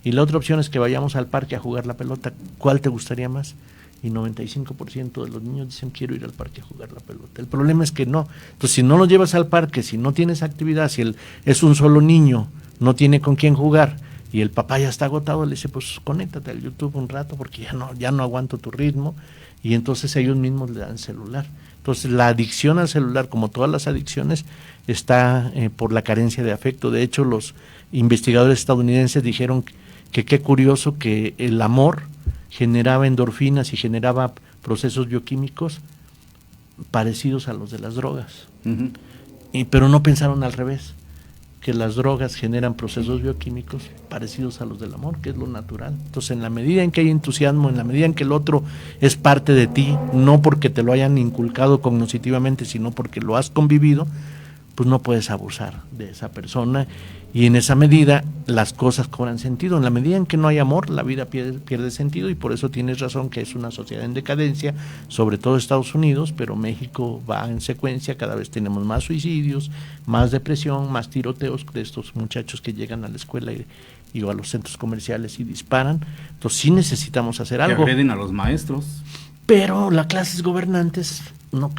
y la otra opción es que vayamos al parque a jugar la pelota. ¿Cuál te gustaría más? Y 95% de los niños dicen quiero ir al parque a jugar la pelota. El problema es que no. Entonces, si no lo llevas al parque, si no tienes actividad, si es un solo niño, no tiene con quién jugar, y el papá ya está agotado, le dice, pues conéctate al YouTube un rato porque ya no aguanto tu ritmo, y entonces ellos mismos le dan celular. Entonces la adicción al celular, como todas las adicciones, está por la carencia de afecto. De hecho, los investigadores estadounidenses dijeron que qué curioso que el amor generaba endorfinas y generaba procesos bioquímicos parecidos a los de las drogas. Pero no pensaron al revés, que las drogas generan procesos bioquímicos parecidos a los del amor, que es lo natural. Entonces, en la medida en que hay entusiasmo, en la medida en que el otro es parte de ti, no porque te lo hayan inculcado cognitivamente, sino porque lo has convivido, pues no puedes abusar de esa persona, y en esa medida las cosas cobran sentido. En la medida en que no hay amor, la vida pierde sentido, y por eso tienes razón que es una sociedad en decadencia, sobre todo Estados Unidos, pero México va en secuencia. Cada vez tenemos más suicidios, más depresión, más tiroteos de estos muchachos que llegan a la escuela y a los centros comerciales y disparan. Entonces sí necesitamos hacer algo. Que agreden a los maestros. Pero las clases gobernantes no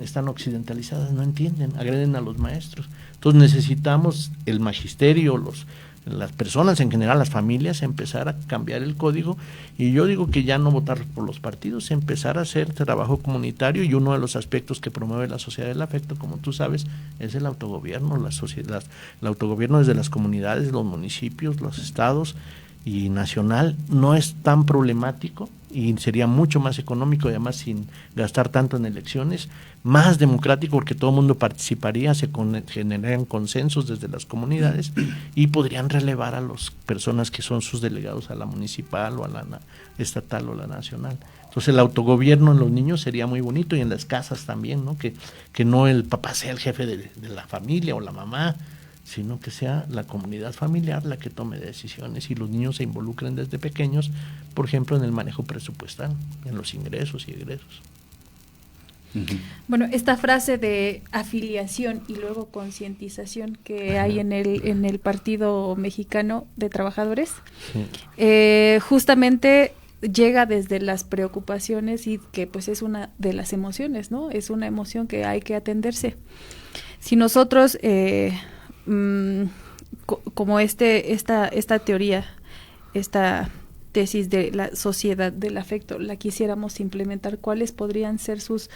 están occidentalizadas, no entienden, agreden a los maestros. Entonces necesitamos el magisterio, las personas en general, las familias, empezar a cambiar el código, y yo digo que ya no votar por los partidos, empezar a hacer trabajo comunitario, y uno de los aspectos que promueve la sociedad del afecto, como tú sabes, es el autogobierno, el autogobierno desde las comunidades, los municipios, los estados y nacional. No es tan problemático y sería mucho más económico, y además sin gastar tanto en elecciones, más democrático porque todo el mundo participaría, se generarían consensos desde las comunidades y podrían relevar a las personas que son sus delegados a la municipal o a la estatal o la nacional. Entonces el autogobierno en los niños sería muy bonito, y en las casas también, ¿no? Que no el papá sea el jefe de la familia o la mamá, sino que sea la comunidad familiar la que tome decisiones, y los niños se involucren desde pequeños, por ejemplo, en el manejo presupuestal, en los ingresos y egresos. Bueno, esta frase de afiliación y luego concientización que hay en el Partido Mexicano de Trabajadores, sí, justamente llega desde las preocupaciones, y que pues es una de las emociones, ¿no? Es una emoción que hay que atenderse. Si nosotros como esta teoría, esta tesis de la sociedad del afecto, la quisiéramos implementar, ¿cuáles podrían ser sus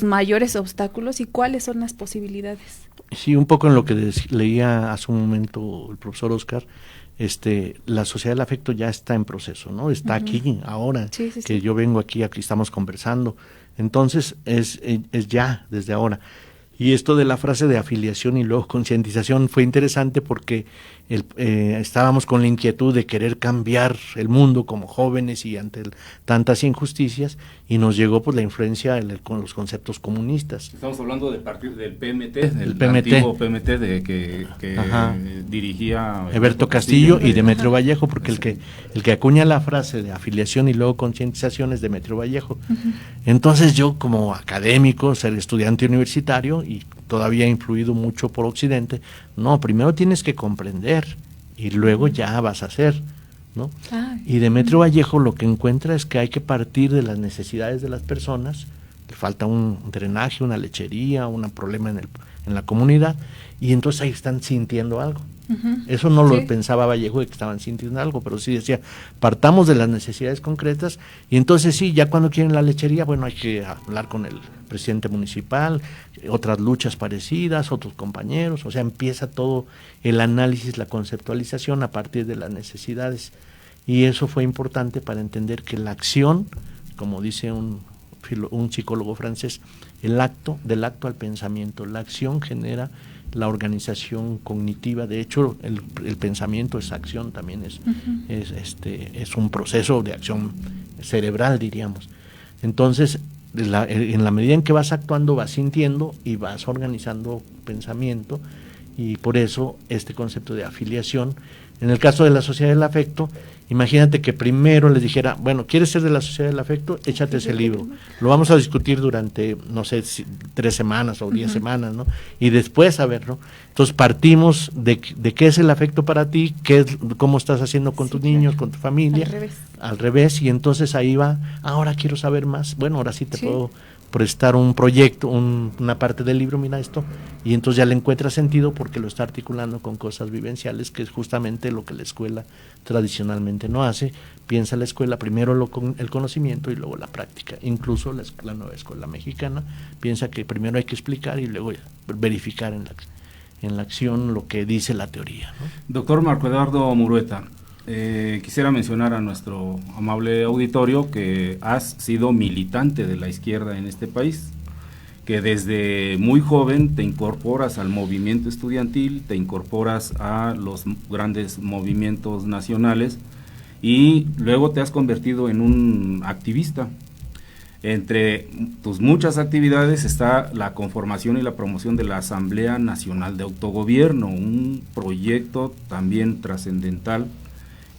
mayores obstáculos y cuáles son las posibilidades? Sí, un poco en lo que leía hace un momento el profesor Oscar, la sociedad del afecto ya está en proceso, ¿no? Está aquí, ahora, sí. Yo vengo aquí estamos conversando. Entonces, es ya, desde ahora. Y esto de la frase de afiliación y luego concientización fue interesante porque estábamos con la inquietud de querer cambiar el mundo como jóvenes y ante tantas injusticias, y nos llegó pues la influencia con los conceptos comunistas. Estamos hablando del PMT, del antiguo PMT que dirigía Eberto Castillo y Demetrio Vallejo, porque el que acuña la frase de afiliación y luego concientización es Demetrio Vallejo. Entonces yo, como académico, ser estudiante universitario y todavía influido mucho por Occidente, no, primero tienes que comprender y luego ya vas a hacer, ¿no? Y Demetrio Vallejo lo que encuentra es que hay que partir de las necesidades de las personas. Le falta un drenaje, una lechería, un problema en la comunidad, y entonces ahí están sintiendo algo. Eso no lo pensaba Vallejo, de que estaban sintiendo algo, pero sí decía, partamos de las necesidades concretas, y entonces sí, ya cuando quieren la lechería, bueno, hay que hablar con el presidente municipal, otras luchas parecidas, otros compañeros, o sea, empieza todo el análisis, la conceptualización a partir de las necesidades, y eso fue importante para entender que la acción, como dice un psicólogo francés, del acto al pensamiento, la acción genera la organización cognitiva. De hecho, el pensamiento es acción, también es un proceso de acción cerebral, diríamos. Entonces, en la medida en que vas actuando, vas sintiendo y vas organizando pensamiento, y por eso este concepto de afiliación. En el caso de la sociedad del afecto, Imagínate que primero les dijera, bueno, ¿quieres ser de la Sociedad del Afecto? Échate ese libro. Lo vamos a discutir durante, no sé, 3 semanas o 10 semanas, ¿no? Y después, a ver, ¿no? Entonces partimos de qué es el afecto para ti, cómo estás haciendo con tus niños, con tu familia. Al revés, y entonces ahí va, ahora quiero saber más. Bueno, ahora sí te puedo prestar un proyecto, una parte del libro, mira esto, y entonces ya le encuentra sentido porque lo está articulando con cosas vivenciales, que es justamente lo que la escuela tradicionalmente no hace. Piensa la escuela primero el conocimiento y luego la práctica. Incluso la nueva escuela mexicana piensa que primero hay que explicar y luego verificar en la acción lo que dice la teoría, ¿no? Doctor Marco Eduardo Murueta, quisiera mencionar a nuestro amable auditorio que has sido militante de la izquierda en este país, que desde muy joven te incorporas al movimiento estudiantil, te incorporas a los grandes movimientos nacionales y luego te has convertido en un activista. Entre tus muchas actividades está la conformación y la promoción de la Asamblea Nacional de Autogobierno, un proyecto también trascendental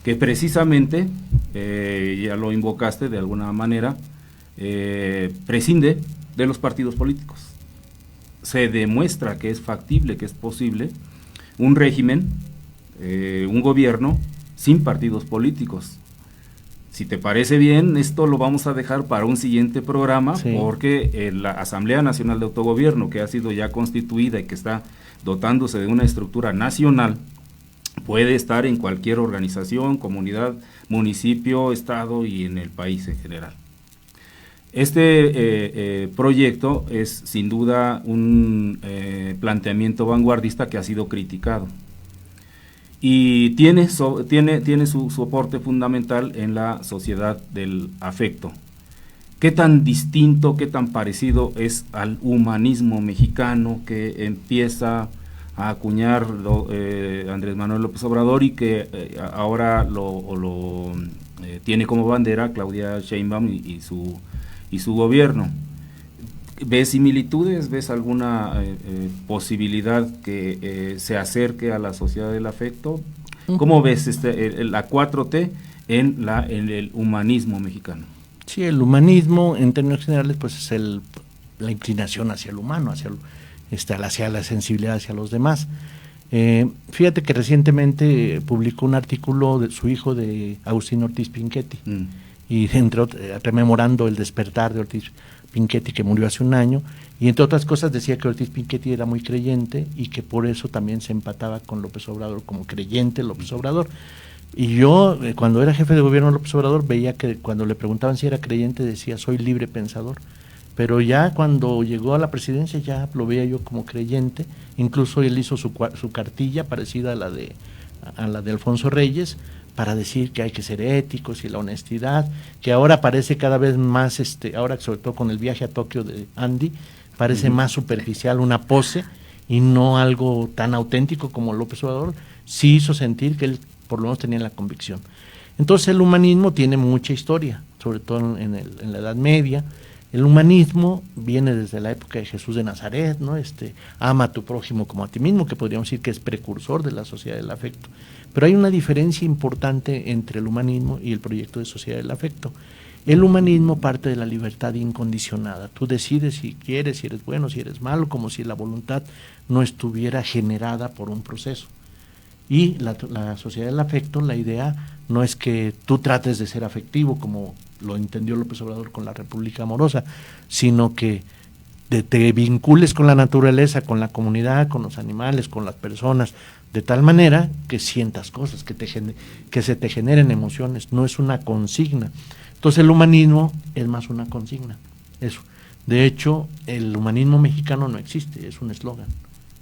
que precisamente, ya lo invocaste de alguna manera, prescinde de los partidos políticos. Se demuestra que es factible, que es posible un régimen, un gobierno sin partidos políticos. Si te parece bien, esto lo vamos a dejar para un siguiente programa, porque la Asamblea Nacional de Autogobierno, que ha sido ya constituida y que está dotándose de una estructura nacional, puede estar en cualquier organización, comunidad, municipio, estado y en el país en general. Este proyecto es sin duda un planteamiento vanguardista que ha sido criticado y tiene su soporte fundamental en la sociedad del afecto. ¿Qué tan distinto, qué tan parecido es al humanismo mexicano que empieza a acuñar Andrés Manuel López Obrador y que ahora lo tiene como bandera Claudia Sheinbaum y su gobierno? ¿Ves similitudes? ¿Ves alguna posibilidad que se acerque a la sociedad del afecto? ¿Cómo ves la 4T en el humanismo mexicano? Sí, el humanismo en términos generales pues es la inclinación hacia el humano, hacia la sensibilidad hacia los demás. Fíjate que recientemente publicó un artículo de su hijo, de Agustín Ortiz Pinchetti, y rememorando el despertar de Ortiz Pinchetti, que murió hace un año, y entre otras cosas decía que Ortiz Pinchetti era muy creyente y que por eso también se empataba con López Obrador como creyente López Obrador. Y yo, cuando era jefe de gobierno López Obrador, veía que cuando le preguntaban si era creyente decía soy libre pensador, pero ya cuando llegó a la presidencia ya lo veía yo como creyente. Incluso él hizo su cartilla parecida a la de Alfonso Reyes, para decir que hay que ser éticos y la honestidad, que ahora parece cada vez más, ahora sobre todo con el viaje a Tokio de Andy, parece más superficial, una pose, y no algo tan auténtico como López Obrador. Sí hizo sentir que él por lo menos tenía la convicción. Entonces el humanismo tiene mucha historia, sobre todo en la Edad Media. El humanismo viene desde la época de Jesús de Nazaret, ¿no? Ama a tu prójimo como a ti mismo, que podríamos decir que es precursor de la sociedad del afecto. Pero hay una diferencia importante entre el humanismo y el proyecto de sociedad del afecto. El humanismo parte de la libertad incondicionada. Tú decides si quieres, si eres bueno, si eres malo, como si la voluntad no estuviera generada por un proceso. Y la sociedad del afecto, la idea no es que tú trates de ser afectivo, como lo entendió López Obrador con la República Amorosa, sino que te vincules con la naturaleza, con la comunidad, con los animales, con las personas, de tal manera que sientas cosas, que se te generen emociones. No es una consigna. Entonces el humanismo es más una consigna, eso. De hecho, el humanismo mexicano no existe, es un eslogan.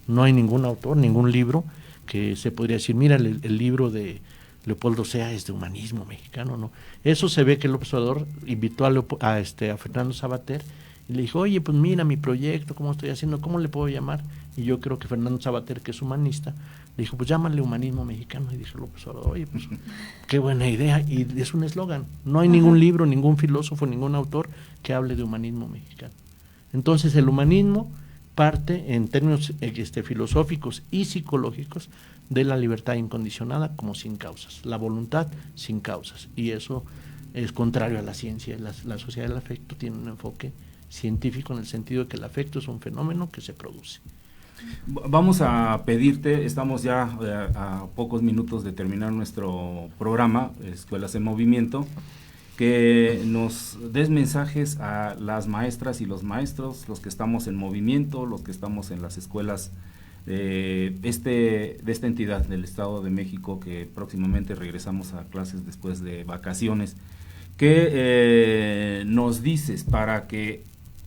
No hay ningún autor, ningún libro que se podría decir, mira, el libro de Leopoldo Sea es de humanismo mexicano, ¿no? Eso se ve que López Obrador invitó a Fernando Sabater y le dijo, oye, pues mira mi proyecto, cómo estoy haciendo, ¿cómo le puedo llamar? Y yo creo que Fernando Sabater, que es humanista, le dijo, pues llámale humanismo mexicano. Y dijo López Obrador, oye, pues qué buena idea. Y es un eslogan. No hay ningún libro, ningún filósofo, ningún autor que hable de humanismo mexicano. Entonces el humanismo parte en términos filosóficos y psicológicos de la libertad incondicionada como sin causas, la voluntad sin causas, y eso es contrario a la ciencia. La sociedad del afecto tiene un enfoque científico en el sentido de que el afecto es un fenómeno que se produce. Vamos a pedirte, estamos ya a pocos minutos de terminar nuestro programa, Escuelas en Movimiento, que nos des mensajes a las maestras y los maestros, los que estamos en movimiento, los que estamos en las escuelas de esta entidad del Estado de México, que próximamente regresamos a clases después de vacaciones. ¿Qué nos dices para que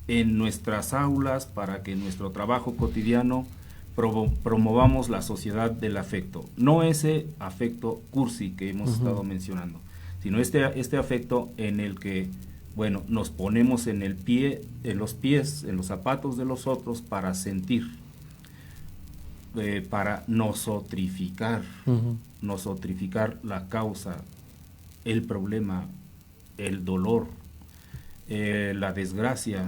en nuestras aulas, para que en nuestro trabajo cotidiano promovamos la sociedad del afecto? No ese afecto cursi que hemos estado mencionando, sino este afecto en el que, bueno, nos ponemos en los pies, en los zapatos de los otros para sentir, para nosotrificar la causa, el problema, el dolor, la desgracia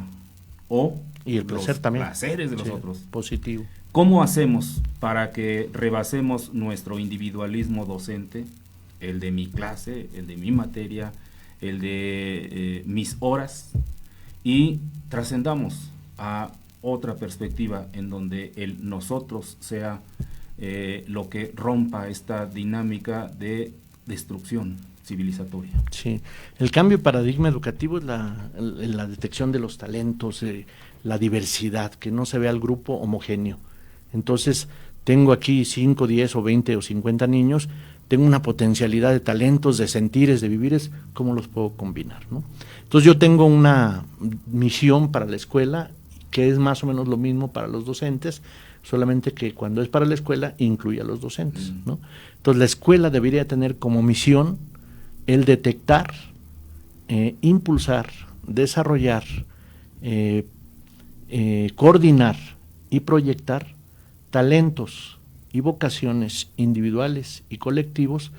y el placer los también. Placeres de los otros. Positivo. ¿Cómo hacemos para que rebasemos nuestro individualismo docente, el de mi clase, el de mi materia, el de mis horas, y trascendamos a otra perspectiva en donde el nosotros sea lo que rompa esta dinámica de destrucción civilizatoria? Sí, el cambio de paradigma educativo es la detección de los talentos, la diversidad, que no se vea el grupo homogéneo. Entonces, tengo aquí 5, 10 o 20 o 50 niños, tengo una potencialidad de talentos, de sentires, de vivires, ¿cómo los puedo combinar, ¿no? Entonces yo tengo una misión para la escuela que es más o menos lo mismo para los docentes, solamente que cuando es para la escuela incluye a los docentes, ¿no? Entonces la escuela debería tener como misión el detectar, impulsar, desarrollar, coordinar y proyectar talentos y vocaciones individuales y colectivos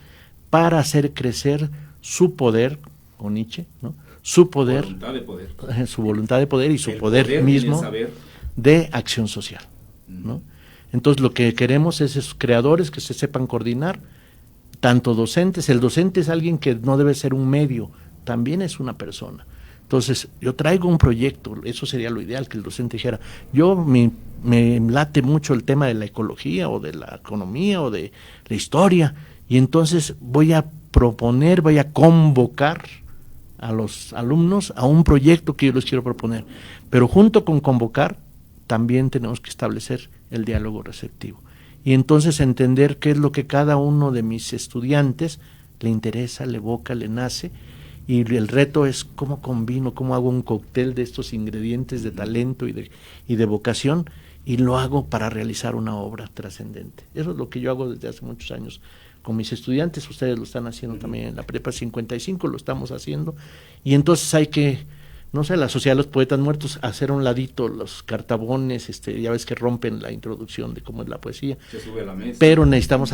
para hacer crecer su poder, o Nietzsche, ¿no? Su poder, su voluntad de poder y su poder mismo de acción social, ¿no? Entonces lo que queremos es esos creadores que se sepan coordinar, tanto docentes. El docente es alguien que no debe ser un medio, también es una persona. Entonces yo traigo un proyecto, eso sería lo ideal, que el docente dijera, me late mucho el tema de la ecología o de la economía o de la historia, y entonces voy a proponer, voy a convocar a los alumnos a un proyecto que yo les quiero proponer, pero junto con convocar también tenemos que establecer el diálogo receptivo y entonces entender qué es lo que cada uno de mis estudiantes le interesa, le evoca, le nace, y el reto es cómo combino, cómo hago un cóctel de estos ingredientes de talento y de vocación, y lo hago para realizar una obra trascendente. Eso es lo que yo hago desde hace muchos años con mis estudiantes. Ustedes lo están haciendo también en la Prepa 55, lo estamos haciendo, y entonces hay que, no sé, la Sociedad de los Poetas Muertos, hacer a un ladito los cartabones, ya ves que rompen la introducción de cómo es la poesía, se sube a la mesa, pero necesitamos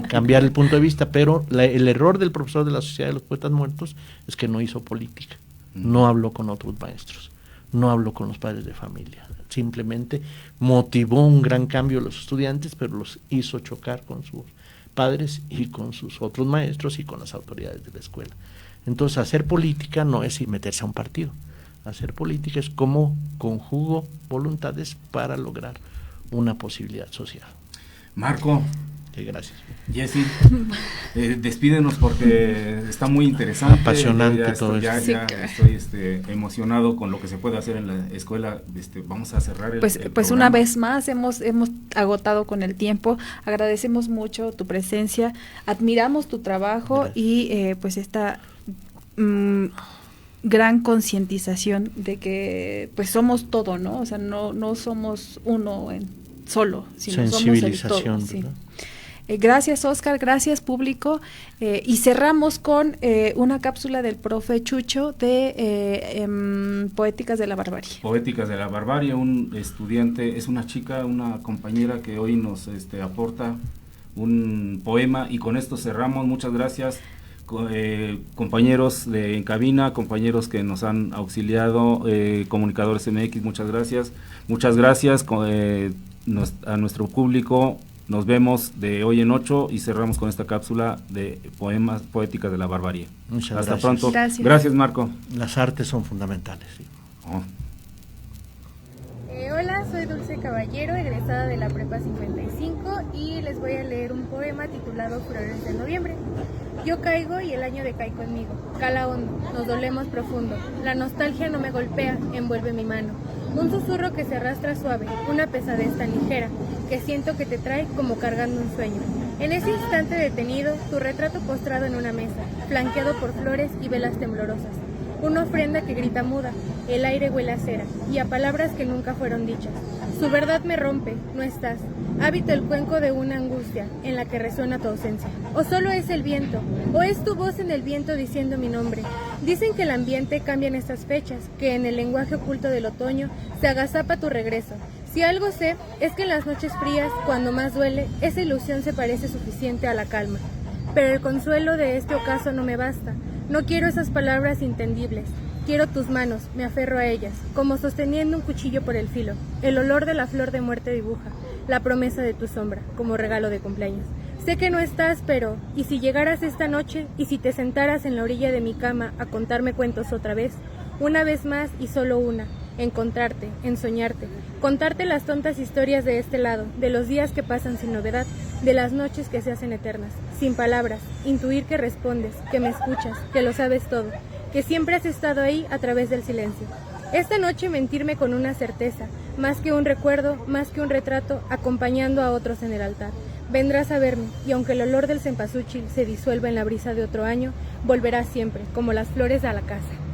cambiar el punto de vista, pero el error del profesor de la Sociedad de los Poetas Muertos es que no hizo política, no habló con otros maestros, no habló con los padres de familia, simplemente motivó un gran cambio a los estudiantes, pero los hizo chocar con sus padres y con sus otros maestros y con las autoridades de la escuela. Entonces, hacer política no es meterse a un partido. Hacer política es cómo conjugo voluntades para lograr una posibilidad social. Marco. Gracias. Jessy, despídenos porque está muy interesante. Apasionante todo esto. Estoy emocionado con lo que se puede hacer en la escuela. Vamos a cerrar el Pues una vez más hemos agotado con el tiempo. Agradecemos mucho tu presencia, admiramos tu trabajo. Gracias. Y pues esta gran concientización de que pues somos todo, ¿no? O sea, no somos uno solo, sino somos el todo. Sí. Gracias, Óscar, gracias, público, y cerramos con una cápsula del profe Chucho de Poéticas de la Barbarie. Poéticas de la Barbarie, un estudiante, es una chica, una compañera que hoy nos aporta un poema, y con esto cerramos. Muchas gracias, compañeros en cabina, compañeros que nos han auxiliado, Comunicadores MX, muchas gracias a nuestro público. Nos vemos de hoy en 8 y cerramos con esta cápsula de poemas poéticas de la barbarie. Muchas Hasta gracias. pronto. Gracias. Gracias, Marco. Las artes son fundamentales. Sí. Oh. Hola, soy Dulce Caballero, egresada de la Prepa 55 y les voy a leer un poema titulado Flores de Noviembre. Yo caigo y el año decae conmigo, cala hondo, nos dolemos profundo, la nostalgia no me golpea, envuelve mi mano. Un susurro que se arrastra suave, una pesadez tan ligera, que siento que te trae como cargando un sueño. En ese instante detenido, tu retrato postrado en una mesa, flanqueado por flores y velas temblorosas. Una ofrenda que grita muda, el aire huele a cera, y a palabras que nunca fueron dichas. Su verdad me rompe, no estás. Habito el cuenco de una angustia, en la que resuena tu ausencia. O solo es el viento, o es tu voz en el viento diciendo mi nombre. Dicen que el ambiente cambia en estas fechas, que en el lenguaje oculto del otoño se agazapa tu regreso. Si algo sé, es que en las noches frías, cuando más duele, esa ilusión se parece suficiente a la calma. Pero el consuelo de este ocaso no me basta. No quiero esas palabras intendibles. Quiero tus manos, me aferro a ellas, como sosteniendo un cuchillo por el filo. El olor de la flor de muerte dibuja la promesa de tu sombra, como regalo de cumpleaños. Sé que no estás, pero, ¿y si llegaras esta noche, y si te sentaras en la orilla de mi cama a contarme cuentos otra vez? Una vez más y solo una, encontrarte, ensoñarte, contarte las tontas historias de este lado, de los días que pasan sin novedad, de las noches que se hacen eternas, sin palabras, intuir que respondes, que me escuchas, que lo sabes todo, que siempre has estado ahí a través del silencio. Esta noche mentirme con una certeza, más que un recuerdo, más que un retrato, acompañando a otros en el altar. Vendrás a verme, y aunque el olor del cempasúchil se disuelva en la brisa de otro año, volverás siempre, como las flores a la casa.